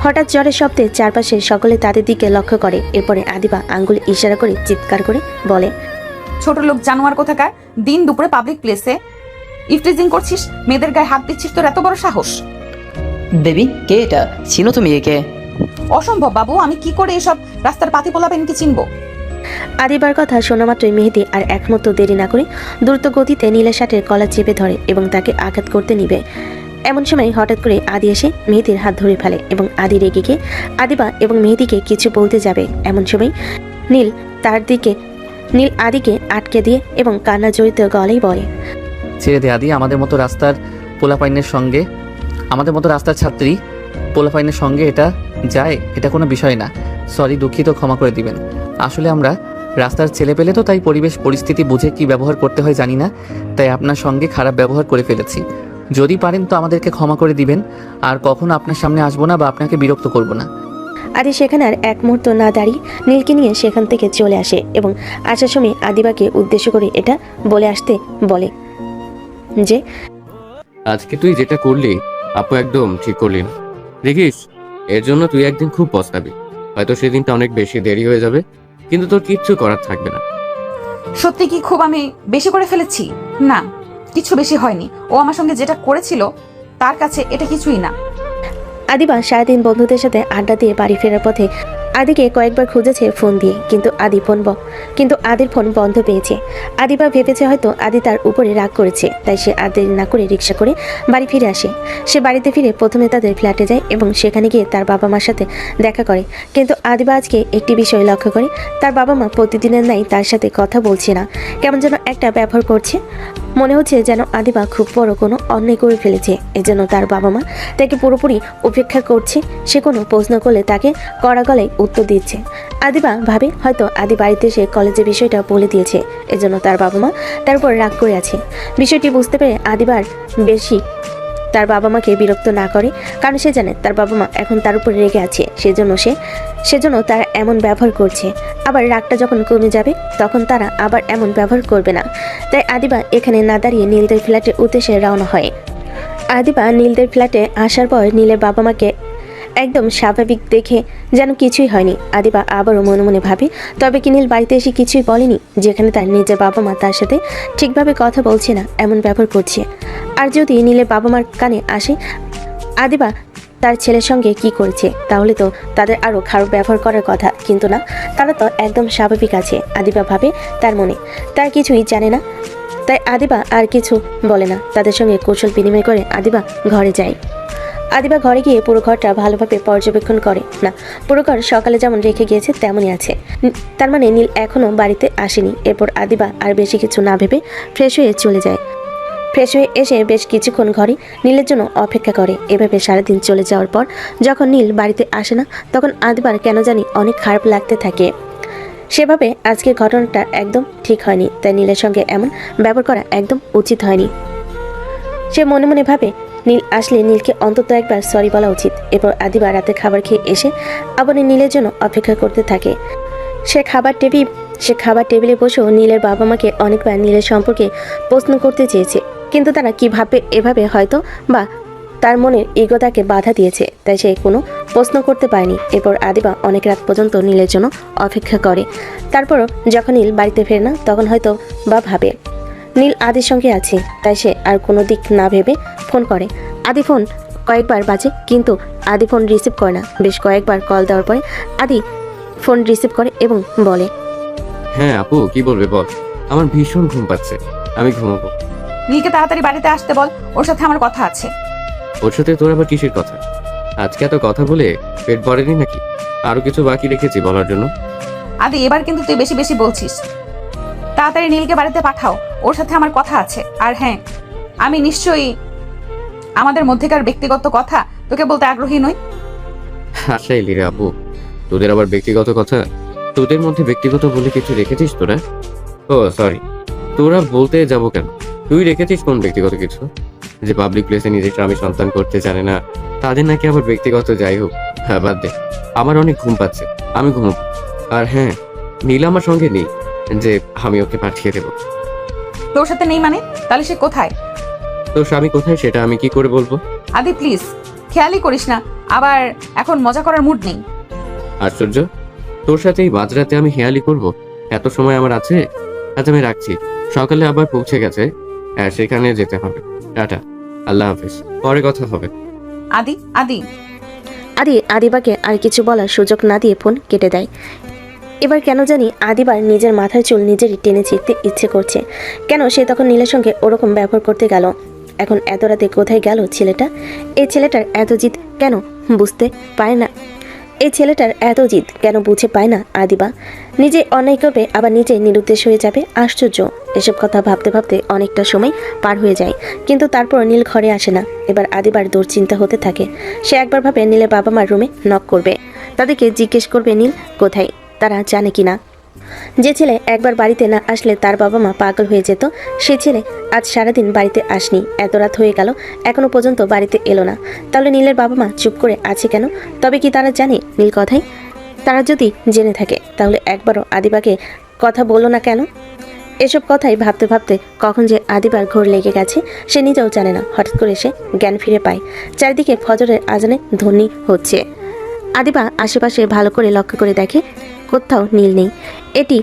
হঠাৎ চরের শব্দে চারপাশে সকলে তাদের দিকে লক্ষ্য করে। এরপরে আদিবা আঙ্গুল ইশারা করে চিৎকার করে বলে, ছোট লোক জানোয়ার কোথাকার, দিন দুপুরে পাবলিক প্লেসে ইফটিজিং করছিস, মেয়েদের গায়ে হাত দিচ্ছিস, তোর এত বড় সাহস? বেবি, কে এটা? চিনো তুমি একে? অসম্ভব বাবু, আমি কি করে এসব রাস্তার পাতি পোলাপেনকে চিনবো? আদিবার কথা শোনা মাত্রই মেহেদি আর এক মুহূর্ত দেরি না করে দ্রুত গতিতে নীলের শার্টের কলার চেপে ধরে এবং তাকে আঘাত করতে নিবে। এমন সময় হঠাৎ করে আদি এসে মেহেদির হাত ধরে ফেলে এবং আদি রেগে গিয়ে আদিবা এবং মেহেদিকে কিছু বলতে যাবে। এমন সময় নীল আদিকে আটকে দিয়ে এবং কান্না জড়িত গলায় বলে, ছেড়ে দে আদি, আমাদের মতো রাস্তার ছাত্রী পোলাপাইনের সঙ্গে এটা যায়, এটা কোনো বিষয় না। সরি, দুঃখিত, ক্ষমা করে দিবেন। আসলে আমরা রাস্তার ছেলে পেলে তো, তাই পরিবেশ পরিস্থিতি বুঝে কি ব্যবহার করতে হয় জানি না, তাই আপনার সঙ্গে খারাপ ব্যবহার করে ফেলেছি। যদি পারেন তো আমাদেরকে ক্ষমা করে দিবেন, আর কখনো আপনার সামনে আসবো না বা আপনাকে বিরক্ত করব না। আদি সেখানে আর এক মুহূর্ত না দাঁড়িয়ে নীলকে নিয়ে সেখান থেকে চলে আসে এবং আসার সময় আদিবাকে উদ্দেশ্য করে এটা বলে আসতে বলে যে, আজকে তুই যেটা করলি আপু একদম ঠিক করলি না। দেখিস, এর জন্য তুই একদিন খুব পস্তাবি। হয়তো সেদিনটা অনেক বেশি দেরি হয়ে যাবে, কিন্তু তোর কিচ্ছু করার থাকবে না। সত্যি কি খুব আমি বেশি করে ফেলেছি? না, কিছু বেশি হয়নি। ও আমার সঙ্গে যেটা করেছিল তার কাছে এটা কিছুই না। আদিবা সারাদিন বন্ধুদের সাথে আড্ডা দিয়ে বাড়ি ফেরার পথে আদিকে কয়েকবার খুঁজেছে ফোন দিয়ে, কিন্তু আদির ফোন বন্ধ পেয়েছে। আদিবা ভেবেছে হয়তো আদি তার উপরে রাগ করেছে, তাই সে আর দেরি না করে রিক্সা করে বাড়ি ফিরে আসে। সে বাড়িতে ফিরে প্রথমে তাদের ফ্ল্যাটে যায় এবং সেখানে গিয়ে তার বাবা মার সাথে দেখা করে। কিন্তু আদিবা আজকে একটি বিষয় লক্ষ্য করে, তার বাবা মা প্রতিদিনের ন্যায় তার সাথে কথা বলছে না, কেমন যেন একটা ব্যবহার করছে। মনে হচ্ছে যেন আদিবা খুব বড় কোনো অন্যায় করে ফেলেছে, এজন্য তার বাবা মা তাকে পুরোপুরি উপেক্ষা করছে। সে কোনো প্রশ্ন করলে তাকে কড়া গলায় উত্তর দিচ্ছে। আদিবা ভাবে হয়তো আদি বাড়িতে এসে কলেজে বিষয়টা বলে দিয়েছে, এজন্য তার বাবা মা তার উপর রাগ করে আছে। বিষয়টি বুঝতে পেরে আদিবার বেশি তার বাবা মাকে বিরক্ত না করে, কারণ সে জানে তার বাবা মা এখন তার উপর রেগে আছে, সেজন্য তারা এমন ব্যবহার করছে। আবার রাগটা যখন কমে যাবে তখন তারা আবার এমন ব্যবহার করবে না। তাই আদিবা এখানে না দাঁড়িয়ে নীলদের ফ্ল্যাটের উদ্দেশ্যে রওনা হয়। আদিবা নীলদের ফ্ল্যাটে আসার পর নীলের বাবা মাকে একদম স্বাভাবিক দেখে যেন কিছুই হয়নি। আদিবা আবারও মনে মনে ভাবে, তবে কি নীল বাড়িতে এসে কিছুই বলেনি, যেখানে তার নিজের বাবা মা তার সাথে ঠিকভাবে কথা বলছে না, এমন ব্যবহার করছে। আর যদি নীলের বাবা মার কানে আসে আদিবা তার ছেলের সঙ্গে কি করেছে, তাহলে তো তাদের আরও খারাপ ব্যবহার করার কথা, কিন্তু না, তারা তো একদম স্বাভাবিক আছে। আদিবা ভাবে তার মনে তার কিছুই জানে না, তাই আদিবা আর কিছু বলে না। তাদের সঙ্গে কৌশল বিনিময় করে আদিবা ঘরে যায়। আদিবা ঘরে গিয়ে পুরো ঘরটা ভালোভাবে পর্যবেক্ষণ করে। না, পুরো ঘর সকালে যেমন রেখে গিয়েছে তেমনই আছে, তার মানে নীল এখনও বাড়িতে আসেনি। এরপর আদিবা আর বেশি কিছু না ভেবে ফ্রেশ হয়ে চলে যায়। ফ্রেশ হয়ে এসে বেশ কিছুক্ষণ ঘরে নীলের জন্য অপেক্ষা করে। এভাবে সারাদিন চলে যাওয়ার পর যখন নীল বাড়িতে আসে না, তখন আদিবার কেন জানি অনেক খারাপ লাগতে থাকে। সেভাবে আজকের ঘটনাটা একদম ঠিক হয়নি, তাই নীলের সঙ্গে এমন ব্যবহার করা একদম উচিত হয়নি। সে মনে মনে ভাবে নীল আসলে নীলকে অন্তত একবার সরি বলা উচিত। এরপর আদিবা রাতে খাবার খেয়ে এসে আবার নীলের জন্য অপেক্ষা করতে থাকে। সে খাবার টেবিলে বসেও নীলের বাবা মাকে অনেকবার নীলের সম্পর্কে প্রশ্ন করতে চেয়েছে, কিন্তু তারা কিভাবে এভাবে হয়তো বা তার মনের ইগো তাকে বাধা দিয়েছে, তাই সে কোনো প্রশ্ন করতে পারেনি। এরপর আদিবা অনেক রাত পর্যন্ত নীলের জন্য অপেক্ষা করে। তারপরও যখন নীল বাড়িতে ফেরে না, তখন হয়তো বা ভাবে নীল আদির সঙ্গে আছে, তাই সে আর কোনো দিক না ভেবে ফোন করে। আদি ফোন কয়েকবার বাজে, কিন্তু আদি ফোন রিসিভ করে না। বেশ কয়েকবার কল দেওয়ার পরে আদি ফোন রিসিভ করে এবং বলে, হ্যাঁ আপু, কি বলবে বল। আমার ভীষণ ঘুম পাচ্ছে, আমি ঘুমাবো। নীলকে তাড়াতাড়ি বাড়িতে আসতে বল, ওর সাথে আমার কথা আছে। ওর সাথে তোর আবার কিসের কথা? আজকে এত কথা বলে পেট ভরেনি নাকি? আরো কিছু বাকি রেখেছি বলার জন্য। আদি এবার কিন্তু তুই বেশি বেশি বলছিস। তাড়াতাড়ি নীলকে বাড়িতে পাঠাও, ওর সাথে আমার কথা আছে। আর হ্যাঁ, আমি নিশ্চয়ই আমাদের মধ্যেকার ব্যক্তিগত কথা তোকে বলতে আগ্রহী নই। হাসাইলি রে আপু, তোদের আবার ব্যক্তিগত কথা? তোদের মধ্যে ব্যক্তিগত বলে কিছু রেখেছিস তোরা? ও সরি, তোরা বলতে যাব কেন? তুই রেখেছিস কোন ব্যক্তিগত কিছু? যে পাবলিক প্লেসে নিজের স্বামী সন্তান করতে জানে না, তাদের নাকি আবার ব্যক্তিগত। যাই হোক, হ্যাঁ বাদ দে, আমার অনেক ঘুম পাচ্ছে, আমি ঘুমোবো। আর হ্যাঁ, নীলা আমার সঙ্গে নেই যে আমি ওকে পাঠিয়ে দেবো। তোর সাথে নেই মানে? তাহলে সে কোথায়? তোর স্বামী কোথায় সেটা আমি কি করে বলবো? আদি প্লিজ, খেয়ালই করিস না, আবার এখন মজা করার মুড নেই। আশ্চর্য, তোর সাথে এই মাঝরাতে আমি হেয়ালি করব? এত সময় আমার আছে? আজ আমি রাখছি, সকালে আবার পৌঁছে গেছে, সেখানে যেতে হবে। টাটা, আল্লাহ হাফেজ, পরে কথা হবে। আদি আদি আদি আদিবাকে আর কিছু বলার সুযোগ না দিয়ে ফোন কেটে দেয়। এবার কেন জানি আদিবার নিজের মাথার চুল নিজেরই টেনে ছিঁড়তে ইচ্ছে করছে। কেন সে তখন নীলের সঙ্গে ওরকম ব্যবহার করতে গেল? এখন এত রাতে কোথায় গেল ছেলেটা? এই ছেলেটার এত জিদ কেন বুঝতে পায় না? এই ছেলেটার এত জিদ কেন বুঝে পায় না আদিবা? নিজে অন্যায় করবে, আবার নিজে নিরুদ্দেশ হয়ে যাবে। আশ্চর্য, এসব কথা ভাবতে ভাবতে অনেকটা সময় পার হয়ে যায়, কিন্তু তারপর নীল ঘরে আসে না। এবার আদিবার দুশ্চিন্তা হতে থাকে। সে একবার ভাবে নীলের বাবা মার রুমে নক করবে, তাদেরকে জিজ্ঞেস করবে নীল কোথায়, তারা জানে কিনা। যে ছেলে একবার বাড়িতে না আসলে তার বাবা মা পাগল হয়ে যেত, সে ছেলে আজ সারাদিন বাড়িতে আসনি, এত রাত হয়ে গেল এখনো পর্যন্ত বাড়িতে এলো না। তাহলে নীলের বাবা মা চুপ করে আছে কেন? তবে কি তারা জানে নীল কথাই? তারা যদি জেনে থাকে তাহলে একবারও আদিবাকে কথা বললো না কেন? এসব কথাই ভাবতে ভাবতে কখন যে আদিবার ঘোর লেগে গেছে সে নিজেও জানে না। হঠাৎ করে সে জ্ঞান ফিরে পায়। চারিদিকে ফজরের আজানে ধ্বনি হচ্ছে। আদিবা আশেপাশে ভালো করে লক্ষ্য করে দেখে কোথাও নীল নেই। এটি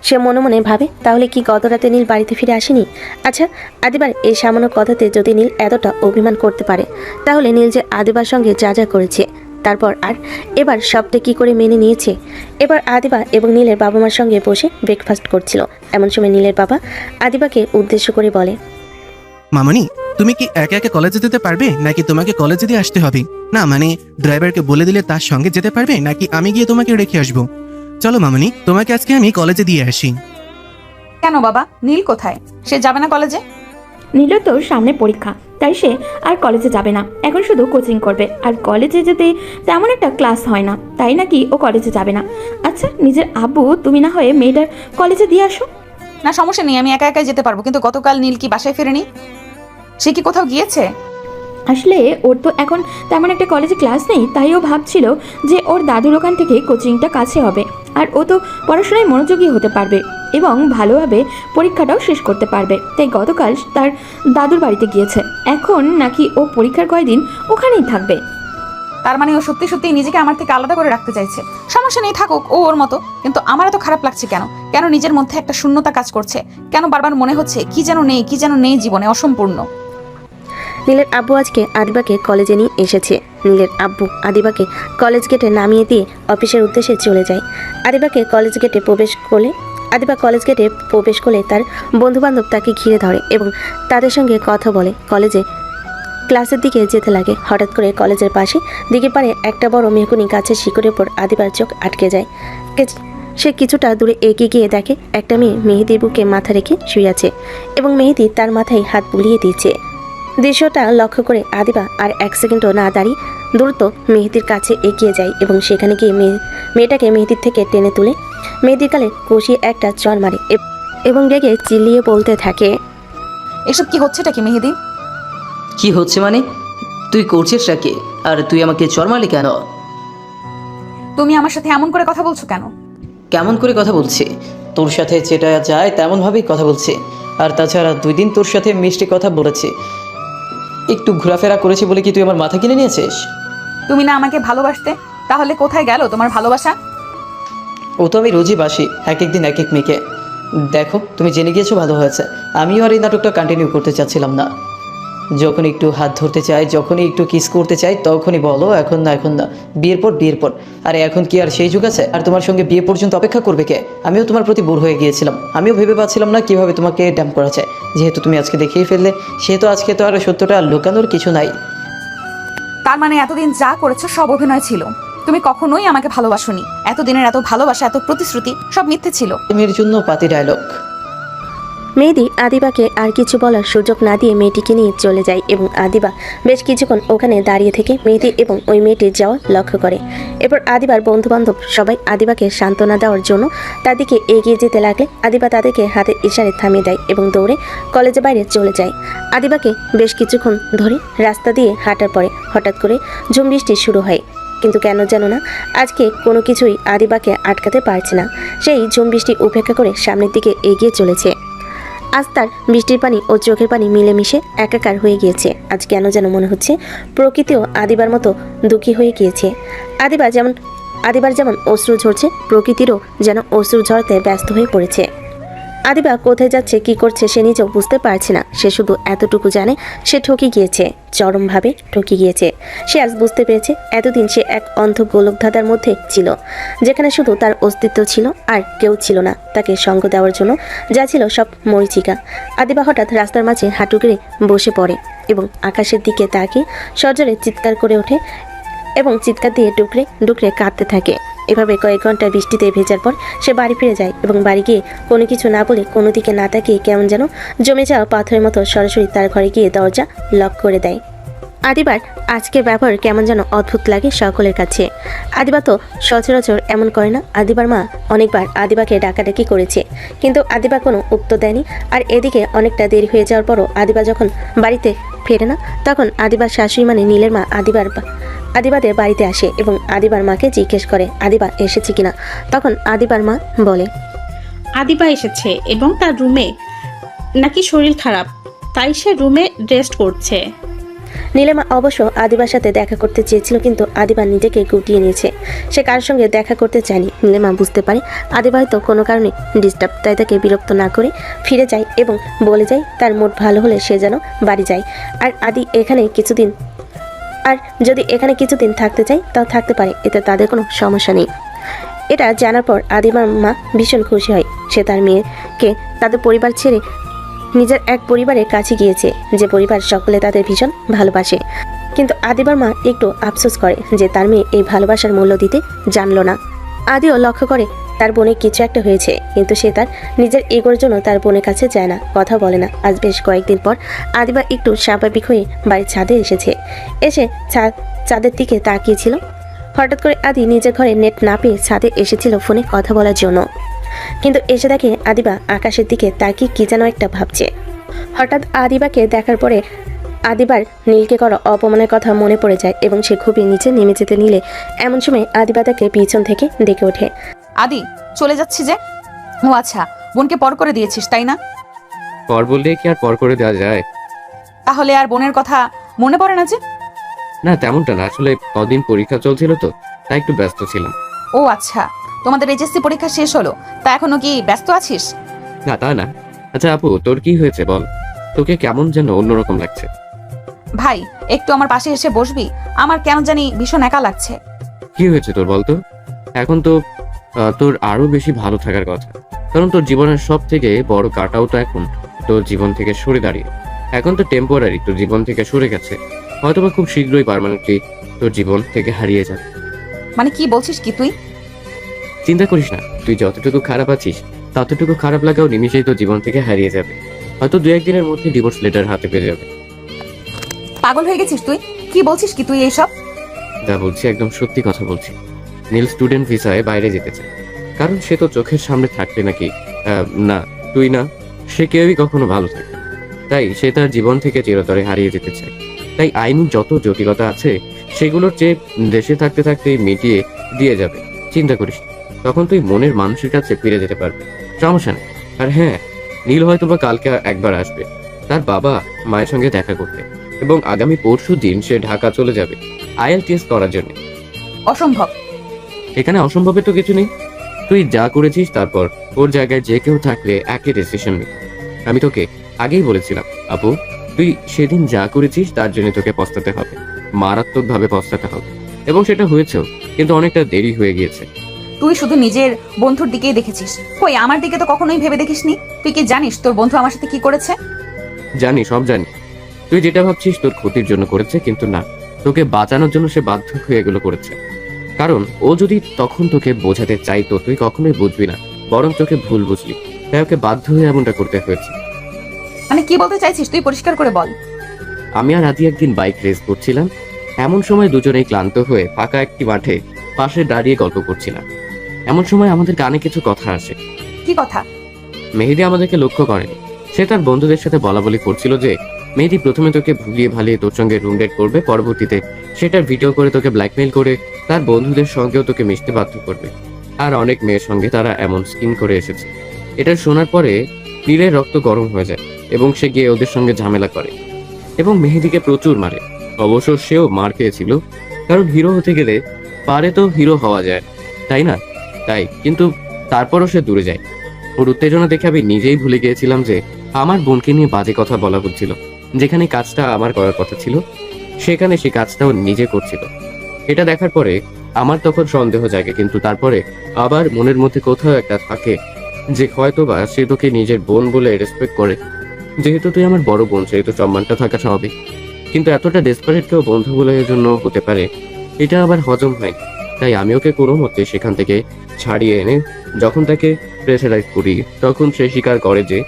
সে মনে মনে ভাবে, তাহলে কি গত রাতে নীল বাড়িতে ফিরে আসেনি? আচ্ছা, আদিবার এই সামান্য কথাতে যদি নীল এতটা অভিমান করতে পারে, তাহলে নীল যে আদিবার সঙ্গে যা যা করেছে তারপর আর এবার সবটা কি করে মেনে নিয়েছে? এবার আদিবা এবং নীলের বাবা মার সঙ্গে বসে ব্রেকফাস্ট করছিল। এমন সময় নীলের বাবা আদিবাকে উদ্দেশ্য করে বলে, মামনি, তুমি কি একা একা কলেজে যেতে পারবে নাকি তোমাকে কলেজে দিয়ে আসতে হবে? না মানে ড্রাইভারকে বলে দিলে তার সঙ্গে যেতে পারবে নাকি আমি গিয়ে তোমাকে রেখে আসবো? চলো মামনি, তোমাকে আজকে আমি কলেজে দিয়ে আসি। কেন বাবা, নীল কোথায়? সে যাবে না কলেজে? নীলের তো সামনে পরীক্ষা, তাই সে আর কলেজে যাবে না, এখন শুধু কোচিং করবে। আর কলেজে যেতে তেমন একটা ক্লাস হয় না, তাই নাকি ও কলেজে যাবে না। আচ্ছা নিজের আব্বু, তুমি না হয়ে মেয়েটার কলেজে দিয়ে আসো। না সমস্যা নেই, আমি একা একাই যেতে পারবো। কিন্তু গতকাল নীল কি বাসায় ফেরেনি? সে কি কোথাও গিয়েছে? আসলে ওর তো এখন তেমন একটা কলেজে ক্লাস নেই, তাই ও ভাবছিল যে ওর দাদুর ওখান থেকে কোচিংটা কাছে হবে, আর ও তো পড়াশোনায় মনোযোগী হতে পারবে এবং ভালোভাবে পরীক্ষাটাও শেষ করতে পারবে। তাই গতকাল তার দাদুর বাড়িতে গিয়েছে, এখন নাকি ও পরীক্ষার কয়দিন ওখানেই থাকবে। তার মানে ও সত্যি সত্যি নিজেকে আমার থেকে আলাদা করে রাখতে চাইছে। সমস্যা নেই, থাকুক ও ওর মতো। কিন্তু আমার এত খারাপ লাগছে কেন? কেন নিজের মধ্যে একটা শূন্যতা কাজ করছে? কেন বারবার মনে হচ্ছে কি যেন নেই জীবনে, অসম্পূর্ণ। নীলের আব্বু আজকে আদিবাকে কলেজে নিয়ে এসেছে। নীলের আব্বু আদিবাকে কলেজ গেটে নামিয়ে দিয়ে অফিসের উদ্দেশ্যে চলে যায়। আদিবা কলেজ গেটে প্রবেশ করলে তার বন্ধুবান্ধব তাকে ঘিরে ধরে এবং তাদের সঙ্গে কথা বলে। কলেজে ক্লাসের দিকে যেতে লাগে। হঠাৎ করে কলেজের পাশে দিকে পারে একটা বড় মেহগুনি গাছের শিকড়ের উপর আদিবার চোখ আটকে যায়। সে কিছুটা দূরে এগিয়ে গিয়ে দেখে একটা মেয়ে মেহেদির বুকে মাথা রেখে শুয়ে আছে এবং মেহেদি তার মাথায় হাত বুলিয়ে দিচ্ছে। দৃশ্যটা লক্ষ্য করে আদিবা আর এক সেকেন্ডও না দাঁড়িয়ে দ্রুত মেহেদির কাছে এগিয়ে যায় এবং সেখানে গিয়ে মেয়েটাকে মেহেদির থেকে টেনে তুলে মেহেদির গালে কষিয়ে একটা চর মারে এবং রেগে চিল্লিয়ে বলতে থাকে, এসব কি হচ্ছেটা কি মেহেদি? কি হচ্ছে মানে? তুই করছিসটা কি? আর তুই আমাকে চর মারলি কেন? তুমি আমার সাথে এমন করে কথা বলছো কেন? কেমন করে কথা বলছি? তোর সাথে যেটা যায় তেমনভাবেই কথা বলছি। আর তাছাড়া 2 দিন তোর সাথে মিষ্টি কথা বলেছি, একটু ঘোরাফেরা করেছি বলে কি তুই আমার মাথা কিনে নিয়েছিস? তুমি না আমাকে ভালোবাসতে, তাহলে কোথায় গেল তোমার ভালোবাসা? ও তো আমি রোজই বাসি, এক একদিন এক এক মেয়েকে। দেখো তুমি জেনে গিয়েছো, ভালো হয়েছে। আমিও আর এই নাটকটা কন্টিনিউ করতে চাচ্ছিলাম না। যখন একটু হাত ধরতে চাই, যখনই একটু কিস করতে চাই, তখনই বলো এখন না, বিয়ের পর। আরে এখন কি আর সেই যুগ আছে? আর তোমার সঙ্গে বিয়ে পর্যন্ত অপেক্ষা করবে কে? আমিও তোমার প্রতি বোর হয়ে গিয়েছিলাম। আমিও ভেবে পাচ্ছিলাম না কীভাবে তোমাকে ড্যাম্প করা যায়। যেহেতু তুমি আজকে দেখিয়ে ফেললে, সেহেতু আজকে তো আর সত্যটা লুকানোর কিছু নাই। তার মানে এতদিন যা করেছো সব অভিনয় ছিল। তুমি কখনোই আমাকে ভালোবাসোনি। এতদিনের এত ভালোবাসা, এত প্রতিশ্রুতি সব মিথ্যে ছিল। মেয়ের জন্য পাতি ডায়লগ। মেহেদি আদিবাকে আর কিছু বলার সুযোগ না দিয়ে মেয়েটিকে নিয়ে চলে যায় এবং আদিবা বেশ কিছুক্ষণ ওখানে দাঁড়িয়ে থেকে মেহেদি এবং ওই মেয়েটির যাওয়া লক্ষ্য করে। এরপর আদিবার বন্ধুবান্ধব সবাই আদিবাকে সান্ত্বনা দেওয়ার জন্য তার দিকে এগিয়ে যেতে লাগলে আদিবা তাদেরকে হাতের ইশারায় থামিয়ে দেয় এবং দৌড়ে কলেজের বাইরে চলে যায়। আদিবাকে বেশ কিছুক্ষণ ধরে রাস্তা দিয়ে হাঁটার পরে হঠাৎ করে ঝুম বৃষ্টি শুরু হয়, কিন্তু কেন জানো না আজকে কোনো কিছুই আদিবাকে আটকাতে পারছে না। সেই ঝুম বৃষ্টি উপেক্ষা করে সামনের দিকে এগিয়ে চলেছে। আজ তার বৃষ্টির পানি ও চোখের পানি মিলেমিশে একাকার হয়ে গিয়েছে। আজ কেন যেন মনে হচ্ছে প্রকৃতিও আদিবার মতো দুঃখী হয়ে গিয়েছে। আদিবার যেমন অশ্রু ঝরছে, প্রকৃতিরও যেন অশ্রু ঝরতে ব্যস্ত হয়ে পড়েছে। আদিবা কোথায় যাচ্ছে, কি করছে সে নিজেও বুঝতে পারছে না। সে শুধু এতটুকু জানে সে ঠকে গিয়েছে, চরমভাবে ঠকে গিয়েছে। সে আজ বুঝতে পেরেছে এতদিন সে এক অন্ধ গোলকধাঁধার মধ্যে ছিল, যেখানে শুধু তার অস্তিত্ব ছিল আর কেউ ছিল না তাকে সঙ্গ দেওয়ার জন্য, যা ছিল সব মরীচিকা। আদিবা হঠাৎ রাস্তার মাঝে হাঁটু গেড়ে বসে পড়ে এবং আকাশের দিকে তাকিয়ে সজোরে চিৎকার করে ওঠে এবং চিৎকার দিয়ে ডুকরে ডুকরে কাঁদতে থাকে। এভাবে কয়েক ঘন্টা বৃষ্টিতে ভেজার পর সে বাড়ি ফিরে যায় এবং বাড়ি গিয়ে কোনো কিছু না বলে, কোনো দিকে না তাকিয়ে কেমন যেন জমে যাওয়া পাথরের মতো সরাসরি তার ঘরে গিয়ে দরজা লক করে দেয়। আদিবার আজকের ব্যবহার কেমন যেন অদ্ভুত লাগে সকলের কাছে। আদিবা তো সচরাচর এমন করে না। আদিবার মা অনেকবার আদিবাকে ডাকাডাকি করেছে, কিন্তু আদিবা কোনো উত্তর দেয়নি। আর এদিকে অনেকটা দেরি হয়ে যাওয়ার পরও আদিবা যখন বাড়িতে ফেরে না, তখন আদিবার শাশুড়ি মানে নীলের মা আদিবাদের বাড়িতে আসে এবং আদিবার মাকে জিজ্ঞেস করে আদিবা এসেছে কিনা। তখন আদিবার মা বলে, আদিবা এসেছে এবং তার রুমে নাকি শরীর খারাপ, তাই সে রুমে রেস্ট করছে। নীলিমা অবশ্য আদিবার সাথে দেখা করতে চেয়েছিল, কিন্তু আদিবা নিজেকে গুটিয়ে নিয়েছে। সে কার সঙ্গে দেখা করতে চায়নি। নীলিমা বুঝতে পারে আদিবা হয়তো কোনো কারণে ডিস্টার্ব, তাই তাকে বিরক্ত না করে ফিরে যায় এবং বলে যায় তার মুড ভালো হলে সে যেন বাড়ি যায়। আর যদি এখানে কিছুদিন থাকতে চায় তাও থাকতে পারে, এতে তাদের কোনো সমস্যা নেই। এটা জানার পর আদিবার মা ভীষণ খুশি হয়। সে তার মেয়েকে তাদের পরিবার ছেড়ে নিজের এক পরিবারের কাছে গিয়েছে, যে পরিবার সকলে তাদের ভীষণ ভালোবাসে। কিন্তু আদিবার মা একটু আফসোস করে যে তার মেয়ে এই ভালোবাসার মূল্য দিতে জানলো না। আদিও লক্ষ্য করে তার বোনের কিছু একটা হয়েছে, কিন্তু সে তার নিজের ইগোর জন্য তার বোনের কাছে যায় না, কথা বলে না। আজ বেশ কয়েকদিন পর আদিবা একটু স্বাভাবিক হয়ে বাড়ির ছাদে এসেছে। এসে ছাদের দিকে তাকিয়েছিল। হঠাৎ করে আদি নিজের ঘরে নেট না পেয়ে ছাদে এসেছিল ফোনে কথা বলার জন্য, কিন্তু এসে দেখে আদিবা আকাশের দিকে তাকিয়ে কি যেন একটা ভাবছে। হঠাৎ আদিবাকে দেখার পরে আদিবার নীলকে করা অপমানের কথা মনে পড়ে যায় এবং সে খুবই নিচে নেমে যেতে নিলে এমন সময় আদিবা তাকে পিছন থেকে ডেকে ওঠে। আদি, চলে যাচ্ছি যে? ও আচ্ছা, বোনকে পর করে দিয়েছিস তাই না? পর বললে কি আর পর করে দেওয়া যায়? তাহলে আর বোনের কথা মনে পড়ে না যে? না, তেমনটা না, আসলে কদিন পরীক্ষা চলছিল তো, তাই একটু ব্যস্ত ছিলাম। ও আচ্ছা, তোমাদের এইচএসসি পরীক্ষা শেষ হলো, তা এখনো কি ব্যস্ত আছিস? না তা না। আচ্ছা আপু, তোর কি হয়েছে বল? তোকে কেমন যেন অন্যরকম লাগছে। ভাই, একটু আমার পাশে এসে বসবি? আমার কেন জানি ভীষণ একা লাগছে। কি হয়েছে তোর বলতো? এখন তো তোর আরো বেশি ভালো থাকার কথা, কারণ তোর জীবনের সব থেকে বড় কাটাও তো এখন তোর জীবন থেকে সরে দাঁড়িয়ে। এখন তো টেম্পোরারি তোর জীবন থেকে সরে গেছে, হয়তোবা খুব শীঘ্রই পার্মানেন্টলি তোর জীবন থেকে হারিয়ে যাবে। মানে কি বলছিস কি তুই? চিন্তা করিস না, তুই যতটুকু খারাপ আছিস ততটুকু খারাপ লাগাও নিমিশেই তোর জীবন থেকে হারিয়ে যাবে। হয়তো 2-1 দিনের মধ্যে ডিভোর্স লেটার হাতে পেয়ে যাবে। পাগল হয়ে গেছিস তুই? কি বলছিস কি তুই এইসব? যা বলছি একদম সত্যি কথা বলছি। নীল স্টুডেন্ট ভিসায় বাইরে যেতে চায়, কারণ সে তো চোখের সামনে থাকলে নাকি না তুই না সে কেউই কখনো ভালো থাকে, তাই সে তার জীবন থেকে চিরতরে হারিয়ে যেতে চায়। তাই আইনি যত জটিলতা আছে সেগুলোর চেয়ে দেশে থাকতে থাকতে মিটিয়ে দিয়ে যাবে। চিন্তা করিস, তখন তুই মনের মানুষের কাছে ফিরে যেতে পারবি, সমস্যা নেই। আর হ্যাঁ, নীল হয়তো বা কালকে একবার আসবে তার বাবা মায়ের সঙ্গে দেখা করতে, এবং আগামী পরশু দিন সে ঢাকা চলে যাবে IELTS করার জন্য। অসম্ভব। এখানে অসম্ভবের তো কিছু নেই। তুই যা করেছিস, তারপর ওর জায়গায় যে কেউ থাকলে একই ডিসিশন নিত। আমি তোকে আগেই বলেছিলাম আপু, তুই সেদিন যা করেছিস তার জন্য তোকে পস্তাতে হবে, মারাত্মকভাবে পস্তাতে হবে। এবং সেটা হয়েছেও, কিন্তু অনেকটা দেরি হয়ে গিয়েছে। তুই শুধু নিজের বন্ধুর দিকেই দেখেছিস, কই আমার দিকে তো কখনোই ভেবে দেখিসনি। তুই কি জানিস তোর বন্ধু আমার সাথে কি করেছে? জানি, সব জানি। তুই যেটা ভাবছিস তোর ক্ষতির জন্য করেছে, কিন্তু না, তোকে বাঁচানোর জন্য সে বাধ্য হয়ে এগুলো করেছে। কারণ ও যদি তখন তোকে বোঝাতে চাইতো তুই কখনোই বুঝবি না, বরং তোকে ভুল বুঝলি, তাই ওকে বাধ্য হয়ে এমনটা করতে হয়েছে। মানে কি বলতে চাইছিস তুই পরিষ্কার করে বল। আমি আর আদি একদিন বাইক রেস করছিলাম। এমন সময় দুজনেই ক্লান্ত হয়ে ফাঁকা একটি মাঠে পাশে দাঁড়িয়ে গল্প করছিলাম। এমন সময় আমাদের কানে কিছু কথা আসে। কি কথা? মেহেদি আমাদেরকে লক্ষ্য করেনি। সে তার বন্ধুদের সাথে বলা বলি করছিল যে মেহেদি প্রথমে তোকে ভুলিয়ে ভালিয়ে তোর সঙ্গে রুম ডেট করবে, পরবর্তীতে সেটার ভিডিও করে তোকে ব্ল্যাকমেইল করে তার বন্ধুদের সঙ্গেও তোকে মিশতে বাধ্য করবে। আর অনেক মেয়ের সঙ্গে তারা এমন স্কিম করে এসেছে। এটা শোনার পরে নীলের রক্ত গরম হয়ে যায় এবং সে গিয়ে ওদের সঙ্গে ঝামেলা করে এবং মেহেদিকে প্রচুর মারে। অবশ্য সেও মার খেয়েছিল, কারণ হিরো হতে গেলে পারে তো হিরো হওয়া যায়, তাই না? তাই কিন্তু তারপরও সে দূরে যায়। ওর উত্তেজনা দেখে আমি নিজেই ভুলে গিয়েছিলাম যে আমার বোনকে নিয়ে বাজে কথা বলা হচ্ছিল। যেখানে কাজটা আমার করার কথা ছিল সেখানে সে কাজটাও নিজে করছিল। এটা দেখার পরে আমার তখন সন্দেহ জাগে, কিন্তু তারপরে আবার মনের মধ্যে কোথাও একটা থাকে যে হয়তোবা সে তোকে নিজের বোন বলে রেসপেক্ট করে। যেহেতু তুই আমার বড় বোন সেহেতু সম্মানটা থাকা স্বাভাবিক, কিন্তু এতটা ডেসপারেট কেউ বন্ধু বলে জন্য হতে পারে এটা আবার হজম হয়। তাই আমি ওকে কোনো মতে সেখান থেকে ছাড়িয়ে এনে যখন তাকে প্রেসারাইজ করি তখন সে স্বীকার করে যে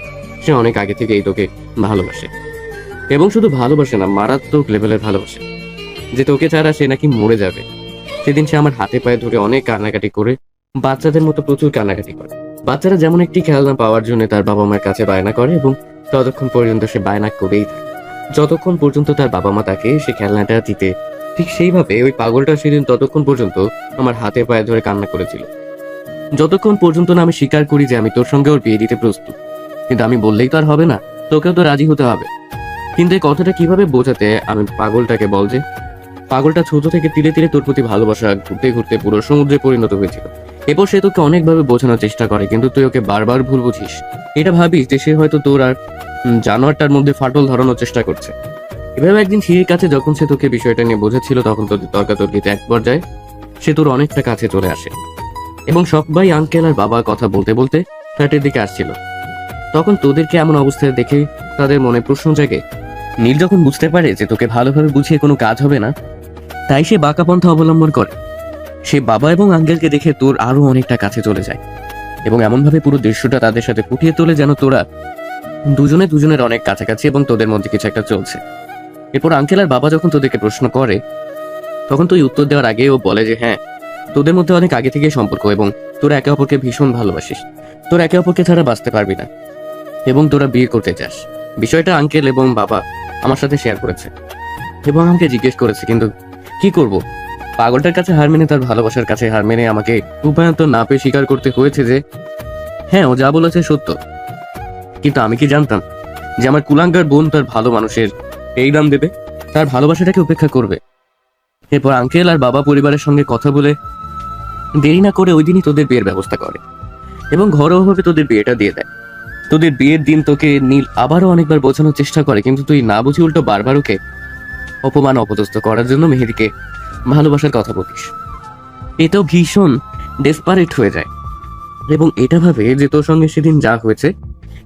সে অনেক আগে থেকেই তোকে ভালোবাসে, এবং শুধু ভালোবাসে না, মারাত্মক লেভেলের ভালোবাসে, যে তোকে ছাড়া সে নাকি মরে যাবে। সেদিন সে আমার হাতে পায়ে ধরে অনেক কান্নাকাটি করে, বাচ্চাদের মতো প্রচুর কান্নাকাটি করে। বাচ্চারা যেমন একটি খেলনা পাওয়ার জন্য তার বাবা মায়ের কাছে বায়না করে এবং ততক্ষণ পর্যন্ত সে বায়না করেই থাকে যতক্ষণ পর্যন্ত তার বাবা মা তাকে সে খেলনাটা দিতে। ঠিক সেইভাবে ওই পাগলটা সেদিন ততক্ষণ পর্যন্ত আমার হাতে পায়ে ধরে কান্না করেছিল, যতক্ষণ পর্যন্ত না আমি স্বীকার করি যে আমি তোর সঙ্গে ওর বিয়ে দিতে প্রস্তুত। কিন্তু আমি বললেই তো আর হবে না, তোকেও তো রাজি হতে হবে। কিন্তু এই কথাটা কিভাবে বোঝাতে আমি পাগলটাকে বল যে পাগলটা ছোট থেকে ধীরে ধীরে তোর প্রতি ভালোবাসা ঘুরতে ঘুরতে পুরো সমুদ্রে পরিণত হয়েছিল। এরপর সে তোকে অনেকভাবে বোঝানোর চেষ্টা করে, কিন্তু তুই ওকে বারবার ভুল বুঝিস। এটা ভাবিস যে সে হয়তো তোর আর জানোয়ারটার মধ্যে ফাটল ধরানোর চেষ্টা করছে। এভাবে একদিন সিঁড়ির কাছে যখন সে তোকে বিষয়টা নিয়ে বোঝাচ্ছিল তখন তোদের তর্কাতর্কিতে এক পর্যায়ে সে তোর অনেকটা কাছে চলে আসে এবং সবাই আঙ্কেল আর বাবা কথা বলতে বলতে ফ্ল্যাটের দিকে আসছিল। তখন তোদেরকে এমন অবস্থায় দেখে তাদের মনে প্রশ্ন জাগে। নীল যখন বুঝতে পারে যে তোকে ভালোভাবে বুঝিয়ে কোনো কাজ হবে না, তাই সে বাঁকা পন্থা অবলম্বন করে। সে বাবা এবং আঙ্কেলকে দেখে তোর আরো অনেকটা কাছে চলে যায় এবং এমনভাবে পুরো দৃশ্যটা তাদের সাথে ফুটিয়ে তোলে যেন তোরা দুজনে দুজনের অনেক কাছাকাছি এবং তোদের মধ্যে কিছু একটা চলছে। এরপর আঙ্কেল আর বাবা যখন তোদেরকে প্রশ্ন করে তখন তুই উত্তর দেওয়ার আগে ও বলে যে হ্যাঁ, তোদের মধ্যে অনেক আগে থেকে সম্পর্ক এবং তোরা একে অপরকে ভীষণ ভালোবাসিস, তোরা একে অপরকে ছাড়া বাঁচতে পারবি না এবং তোরা বিয়ে করতে চাস। বিষয়টা আঙ্কেল এবং বাবা আমার সাথে শেয়ার করেছে এবং আমাকে জিজ্ঞেস করেছে, কিন্তু কি করব? পাগলটার কাছে হার মেনে, তার ভালোবাসার কাছে হার মেনে আমাকে উপায়ন্তর না পেয়ে স্বীকার করতে হয়েছে যে হ্যাঁ, ও যা বলেছে সত্য। কিন্তু আমি কি জানতাম যে আমার কুলাঙ্গার বোন তার ভালো মানুষের এই দাম দেবে, তার ভালোবাসাটাকে উপেক্ষা করবে। এরপর আঙ্কেল আর বাবা পরিবারের সঙ্গে কথা বলে দেরি না করে ওই দিনই তোদের বিয়ের ব্যবস্থা করে এবং ঘরোয়াভাবে তোদের বিয়েটা দিয়ে দেয়। তোদের বিয়ের দিন তোকে নীল আবারও অনেকবার বোঝানোর চেষ্টা করে, কিন্তু তুই না বুঝি উল্টো বারবার ওকে অপমান অপদস্থ করার জন্য মেহেদিকে ভালোবাসার কথা বলিস। এটাও ভীষণ ডেসপারেট হয়ে যায় এবং এটা ভাবে যে তোর সঙ্গে সেদিন যা হয়েছে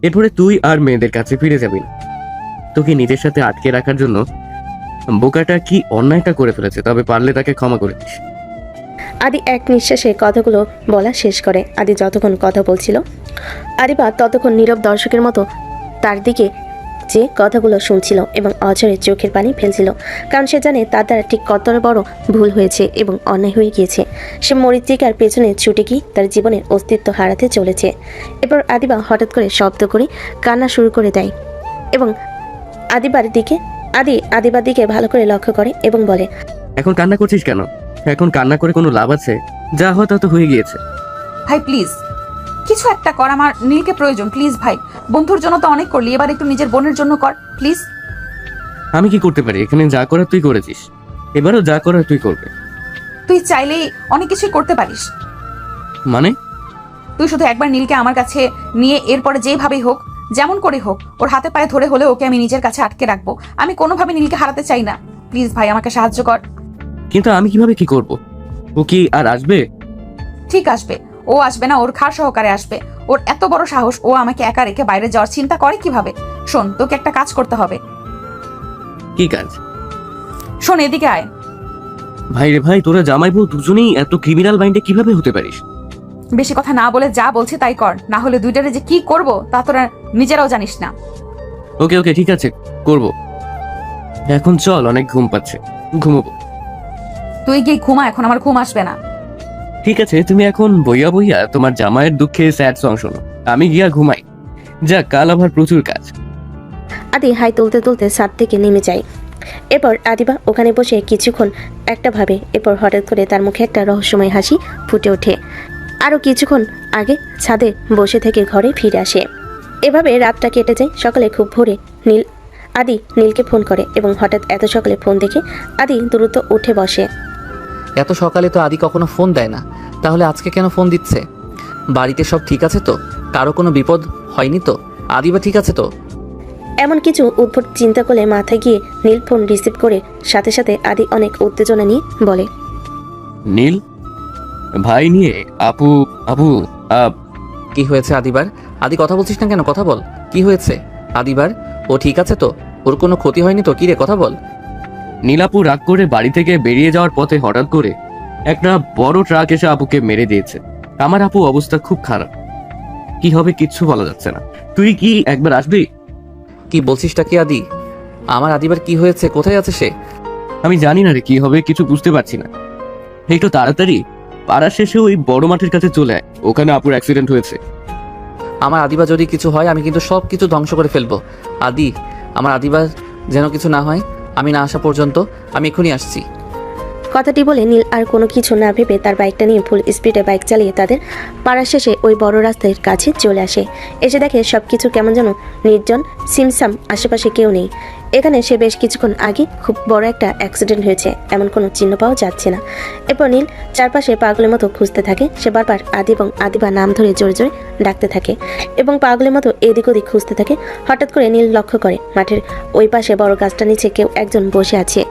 এরপরে তুই আর মেয়েদের কাছে ফিরে যাবি না। তোকে নিজের সাথে আটকে রাখার জন্য বোকাটা কি অন্যায়টা করে ফেলেছে, তবে পারলে তাকে ক্ষমা করে দিস। আদি এক নিঃশ্বাসে কথাগুলো বলা শেষ করে। আদি যতক্ষণ কথা বলছিল আদিবা ততক্ষণ নীরব দর্শকের মতো তার দিকে যে কথাগুলো শুনছিল এবং অঝরে চোখের পানি ফেলছিল, কারণ সে জানে তার দ্বারা ঠিক কতটা বড় ভুল হয়েছে এবং অন্যায় হয়ে গিয়েছে। সে মরিচিকার পেছনে ছুটে গিয়ে তার জীবনের অস্তিত্ব হারাতে চলেছে। এরপর আদিবা হঠাৎ করে শব্দ করে কান্না শুরু করে দেয় এবং আদিবার দিকে ভালো করে লক্ষ্য করে এবং বলে, এখন কান্না করছিস কেন? এখন কান্না করে কোনো লাভ আছে? যা হয় তা তো হয়ে গিয়েছে। ভাই প্লিজ কিছু একটা কর, আমার নীলকে প্রয়োজন। প্লিজ ভাই, বন্ধুর জন্য তো অনেক করলি, এবার একটু নিজের বোনের জন্য কর প্লিজ। আমি কি করতে পারি? এখানে যা করার তুই করেছিস, এবারও যা করার তুই করবে। তুই চাইলেই অনেক কিছুই করতে পারিস। মানে? তুই শুধু একবার নীলকে আমার কাছে নিয়ে এরপরে যেভাবেই হোক, যেমন করে হোক, ওর হাতে পায়ে ধরে হলে ওকে আমি নিজের কাছে আটকে রাখবো। আমি কোনোভাবে নীলকে হারাতে চাই না। প্লিজ ভাই, আমাকে সাহায্য কর। কিন্তু আমি কিভাবে কি করব? ও কি আর আসবে? ঠিক আসবে। ও আসবে না, ওর খার সহকারে আসবে। ওর এত বড় সাহস, ও আমাকে একা রেখে বাইরে যাওয়ার চিন্তা করে কিভাবে? শোন, তোকে একটা কাজ করতে হবে। কি কাজ? শোন, এদিকে আয়। ভাই রে ভাই, তোরা জামাই বউ দুজনেই এত ক্রিমিনাল মাইন্ডে কিভাবে হতে পারিস? বেশি কথা না বলে যা বলছি তাই কর, না হলে দুইটারে যে কি করব তা তোরা নিজেরাও জানিস না। ওকে ওকে ঠিক আছে, করব। এখন চল, অনেক ঘুম পাচ্ছে, ঘুমোবো। তুই গিয়ে ঘুমা, এখন আমার ঘুম আসবে না। ঠিক আছে, তুমি এখন বইয়া বইয়া তোমার জামাইয়ের দুঃখে স্যাড সং শোনো, আমি গিয়া ঘুমাই। যা, কাল আমার প্রচুর কাজ। আদি হাই তুলতে তুলতে ছাদ থেকে নেমে যায়। এরপর আদিবা ওখানে বসে কিছুক্ষণ একটা ভাবে। এরপর হঠাৎ করে তার মুখে একটা রহস্যময় হাসি ফুটে ওঠে। আরও কিছুক্ষণ আগে ছাদে বসে থেকে ঘরে ফিরে আসে। এভাবে রাতটা কেটে যায়। সকালে খুব ভোরে আদি নীলকে ফোন করে এবং হঠাৎ এত সকালে ফোন দেখে আদি দ্রুত উঠে বসে। এত সকালে তো আদি কখনো ফোন দেয় না, তাহলে আজকে কেন ফোন দিচ্ছে? বাড়িতে সব ঠিক আছে তো? কারো কোনো বিপদ হয়নি তো? আদিবা ঠিক আছে তো? এমন কিছু উদ্ভট চিন্তা করলে মাথায় গিয়ে নীল ফোন রিসিভ করে সাথে সাথে আদি অনেক উত্তেজনা নিয়ে বলে, নীল ভাই নিয়ে আপু আপু কি হয়েছে আদিবার? আদি কথা বলছিস না কেন? কথা বল, কি হয়েছে আদিবার? ও ঠিক আছে তো? ওর কোনো ক্ষতি হয়নি তো? কি রে, কথা বল। নীলাপু রাগ করে বাড়ি থেকে বেরিয়ে যাওয়ার পথে হঠাৎ করে একটা বড় ট্রাক এসে আপুকে মেরে দিয়েছে। আমার আপু অবস্থা খুব খারাপ, কি হবে কিচ্ছু বলা যাচ্ছে না। তুই কি একবার আসবি? কি বলছিসটা কি আদি? আমার আদিবার কি হয়েছে? কোথায় আছে সে? আমি জানি না রে, কি হবে কিছু বুঝতে পারছি না। একটু তাড়াতাড়ি পাড়ার শেষে ওই বড় মাঠের কাছে চলে আয়, ওখানে আপুর অ্যাক্সিডেন্ট হয়েছে। আমার আদিবা যদি কিছু হয় আমি কিন্তু সব কিছু ধ্বংস করে ফেলবো। আদি, আমার আদিবার যেন কিছু না হয়, আমি না আসা পর্যন্ত আমি এখনই আসছি। কথাটি বলে নীল আর কোনো কিছু না ভেবে তার বাইকটা নিয়ে ফুল স্পিডে বাইক চালিয়ে তাদের পাড়ার শেষে ওই বড় রাস্তার কাছে চলে আসে। এসে দেখে সব কিছু কেমন যেন নির্জন, সিমসাম, আশেপাশে কেউ নেই। এখানে সে বেশ কিছুক্ষণ আগে খুব বড় একটা অ্যাক্সিডেন্ট হয়েছে এমন কোনো চিহ্ন পাওয়া যাচ্ছে না। এরপর নীল চারপাশে পাগলের মতো খুঁজতে থাকে। সে বারবার আদি এবং আদিবা নাম ধরে জোরে জোরে ডাকতে থাকে এবং পাগলের মতো এদিক ওদিক খুঁজতে থাকে। হঠাৎ করে নীল লক্ষ্য করে মাঠের ওই পাশে বড় গাছটা নিচে কেউ একজন বসে আছে।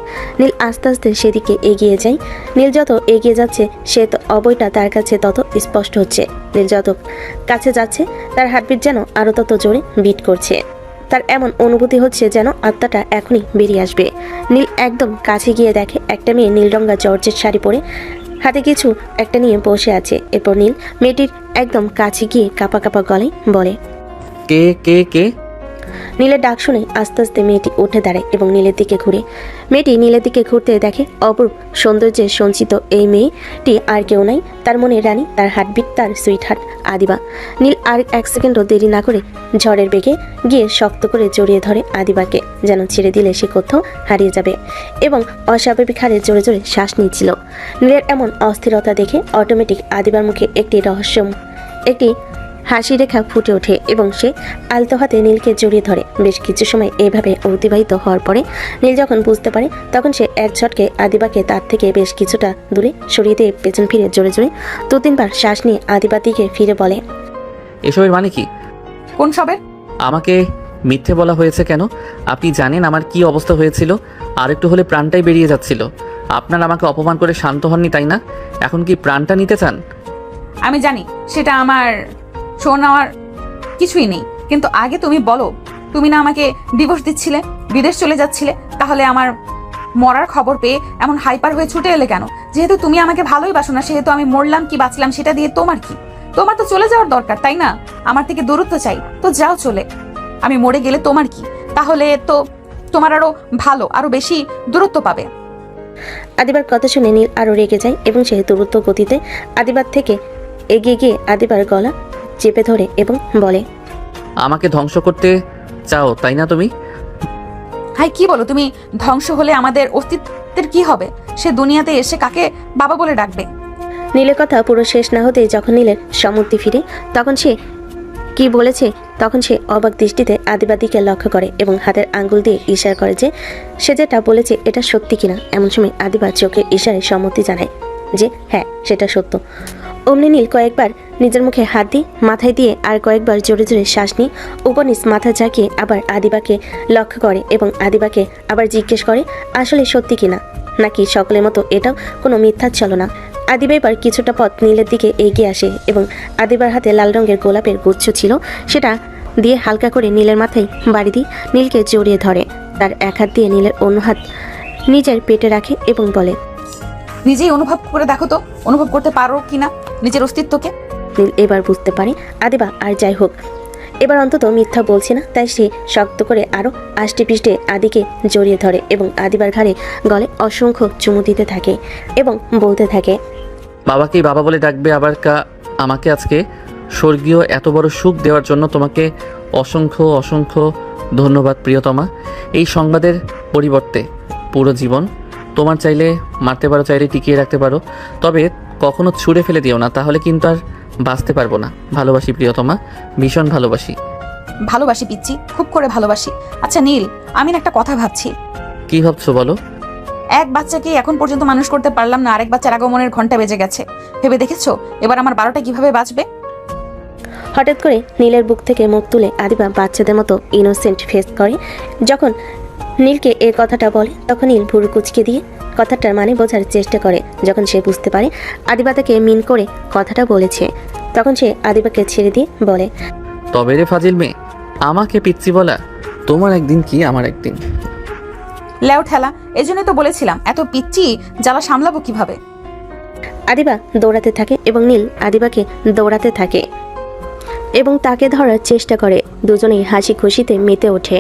নীল আস্তে আস্তে সেদিকে এগিয়ে যায়। নীল যত এগিয়ে যাচ্ছে সে তো অবয়টা তার কাছে তত স্পষ্ট হচ্ছে। নীল যত কাছে যাচ্ছে তার হার্টবিট যেন আরো তত জোরে বিট করছে। তার এমন অনুভূতি হচ্ছে যেন আত্মাটা এখনই বেরিয়ে আসবে। নীল একদম কাছে গিয়ে দেখে একটা মেয়ে নীল রঙা জর্জের শাড়ি পরে হাতে কিছু একটা নিয়ে বসে আছে। এরপর নীল মেয়েটির একদম কাছে গিয়ে কাঁপা কাঁপা গলায় বলে, কে কে কে? নীলের ডাক শুনে আস্তে আস্তে মেয়েটি উঠে দাঁড়ায় এবং নীলের দিকে ঘুরে। মেয়েটি নীলের দিকে ঘুরতে দেখে অপরূপ সৌন্দর্যে সঞ্চিত এই মেয়েটি আর কেউ নাই, তার মনে রানী, তার হার্টবিট, তার সুইট হার্ট আদিবা। নীল আর এক সেকেন্ডও দেরি না করে ঝড়ের বেগে গিয়ে শক্ত করে জড়িয়ে ধরে আদিবাকে, যেন ছেড়ে দিলে সে কোথাও হারিয়ে যাবে, এবং অস্বাভাবিক হারে জোরে জোরে শ্বাস নিচ্ছিল। নীলের এমন অস্থিরতা দেখে অটোমেটিক আদিবার মুখে একটি হাসি রেখা ফুটে ওঠে এবং সে আলতো হাতে নীলকে জড়িয়ে ধরে। বেশ কিছু সময় এভাবে অতিবাহিত হওয়ার পরে নীল যখন বুঝতে পারে তখন সে এক ঝটকে আদিবাকে তার থেকে বেশ কিছুটা দূরে সরিয়ে দিয়ে পেছন ফিরে জোরে জোরে 2-3 বার শ্বাস নিয়ে আদিবার দিকে ফিরে বলে, এসবের মানে কি? কোন সবের? আমাকে মিথ্যে বলা হয়েছে কেন? আপনি জানেন আমার কি অবস্থা হয়েছিল? আর একটু হলে প্রাণটাই বেরিয়ে যাচ্ছিল। আপনার আমাকে অপমান করে শান্ত হননি, তাই না? এখন কি প্রাণটা নিতে চান? আমি জানি সেটা আমার শোনার কিছুই নেই, কিন্তু আগে তুমি বলো, তুমি না আমাকে ডিভোর্স দিচ্ছিলে, বিদেশ চলে যাচ্ছিলে, তাহলে আমার মরার খবর পেয়ে এমন হাইপার হয়ে ছুটে এলে কেন? যেহেতু তুমি আমাকে ভালোই বাসো না, সেহেতু আমি মরলাম কি বাঁচলাম সেটা দিয়ে তোমার কি? তোমার তো চলে যাওয়ার দরকার, তাই না? আমার থেকে দূরত্ব চাই, তো যাও চলে। আমি মরে গেলে তোমার কি? তাহলে তো তোমার আরো ভালো, আরো বেশি দূরত্ব পাবে। আদিবার কথা শুনে নীল আরো রেগে যায় এবং সে দ্রুত গতিতে আদিবার থেকে এগিয়ে গিয়ে আদিবার গলা চেপে ধরে এবং বলে, আমাকে ধ্বংস করতে চাও তাই না তুমি? হাই, কি বলো তুমি? ধ্বংস হলে আমাদের অস্তিত্বের কি হবে? সে দুনিয়াতে এসে কাকে বাবা বলে ডাকবে? নীলের কথা পুরো শেষ না হতেই যখন নীলের সম্মতি ফিরে তখন সে কি বলেছে তখন সে অবাক দৃষ্টিতে আদিবার দিকে লক্ষ্য করে এবং হাতের আঙ্গুল দিয়ে ইশারা করে যে সে যেটা বলেছে এটা সত্যি কিনা। এমন সময় আদিবার চোখের ইশারায় সম্মতি জানায় যে হ্যাঁ, সেটা সত্য। অমনি নীল কয়েকবার নিজের মুখে হাত দিয়ে মাথায় দিয়ে আর কয়েকবার জোরে জোরে শ্বাস নিয়ে উপনিস মাথা ঝাঁকিয়ে আবার আদিবাকে লক্ষ্য করে এবং আদিবাকে আবার জিজ্ঞেস করে আসলে সত্যি কিনা, নাকি সকলের মতো এটাও কোনো মিথ্যা ছলনা। আদিবা এবার কিছুটা পথ নীলের দিকে এগিয়ে আসে এবং আদিবার হাতে লাল রঙের গোলাপের গুচ্ছ ছিল, সেটা দিয়ে হালকা করে নীলের মাথায় বাড়ি দিয়ে নীলকে জড়িয়ে ধরে। তার এক হাত দিয়ে নীলের অন্য হাত নিজের পেটে রাখে এবং বলে, নিজেই অনুভব করে দেখো তো, অনুভব করতে পারো কিনা নিজের অস্তিত্বকে। নীল এবার বুঝতে পারে আদিবা আর যাই হোক এবার অন্তত মিথ্যা বলছে না, তাই সে শক্ত করে আরও আষ্টে পিষ্টে আদিকে জড়িয়ে ধরে এবং আদিবার ঘাড়ে গলে অসংখ্য চুমু দিতে থাকে এবং বলতে থাকে, বাবাকেই বাবা বলে ডাকবে আবার আমাকে আজকে স্বর্গীয় এত বড় সুখ দেওয়ার জন্য তোমাকে অসংখ্য অসংখ্য ধন্যবাদ প্রিয়তমা। এই সংবাদের পরিবর্তে পুরো জীবন তোমার চাইলে মারতে পারো, চাইলে টিকিয়ে রাখতে পারো, তবে কখনো ছুঁড়ে ফেলে দিও না, তাহলে কিন্তু আর বাঁচতে পারবো না। ভালোবাসি প্রিয়তমা, ভীষণ ভালোবাসি। ভালোবাসি পিচ্ছি, খুব করে ভালোবাসি। আচ্ছা নীল, আমি না একটা কথা ভাবছি। কি ভাবছো বলো? এক বাচ্চাকে এখন পর্যন্ত মানুষ করতে পারলাম না, আরেক বাচ্চার আগমনের ঘন্টা বেজে গেছে। ভেবে দেখেছো এবার আমার 12টা কিভাবে বাঁচবে? হঠাৎ করে নীলের বুক থেকে মুখ তুলে আদিবা বাচ্চাদের মতো ইনোসেন্ট ফেস করে। যখন নীলকে এই কথাটা বলে তখন নীল ভুরু কুচকে দিয়ে কথাটার মানে বোঝার চেষ্টা করে। যখন সে বুঝতে পারে আদিবা তাকে মিন করে কথাটা বলেছে তখন সে আদিবাকে ছেড়ে দিয়ে বলে, তবে রে ফাজিল মেয়ে, আমাকে পিচ্ছি বলা তোমার একদিন কি আমার একদিন। লেও ঠেলা, এই জন্যই তো বলেছিলাম এত পিচ্ছি জ্বালা সামলাবো কিভাবে। আদিবা দৌড়াতে থাকে এবং নীল আদিবাকে দৌড়াতে থাকে এবং তাকে ধরার চেষ্টা করে। দুজনেই হাসি খুশিতে মেতে ওঠে।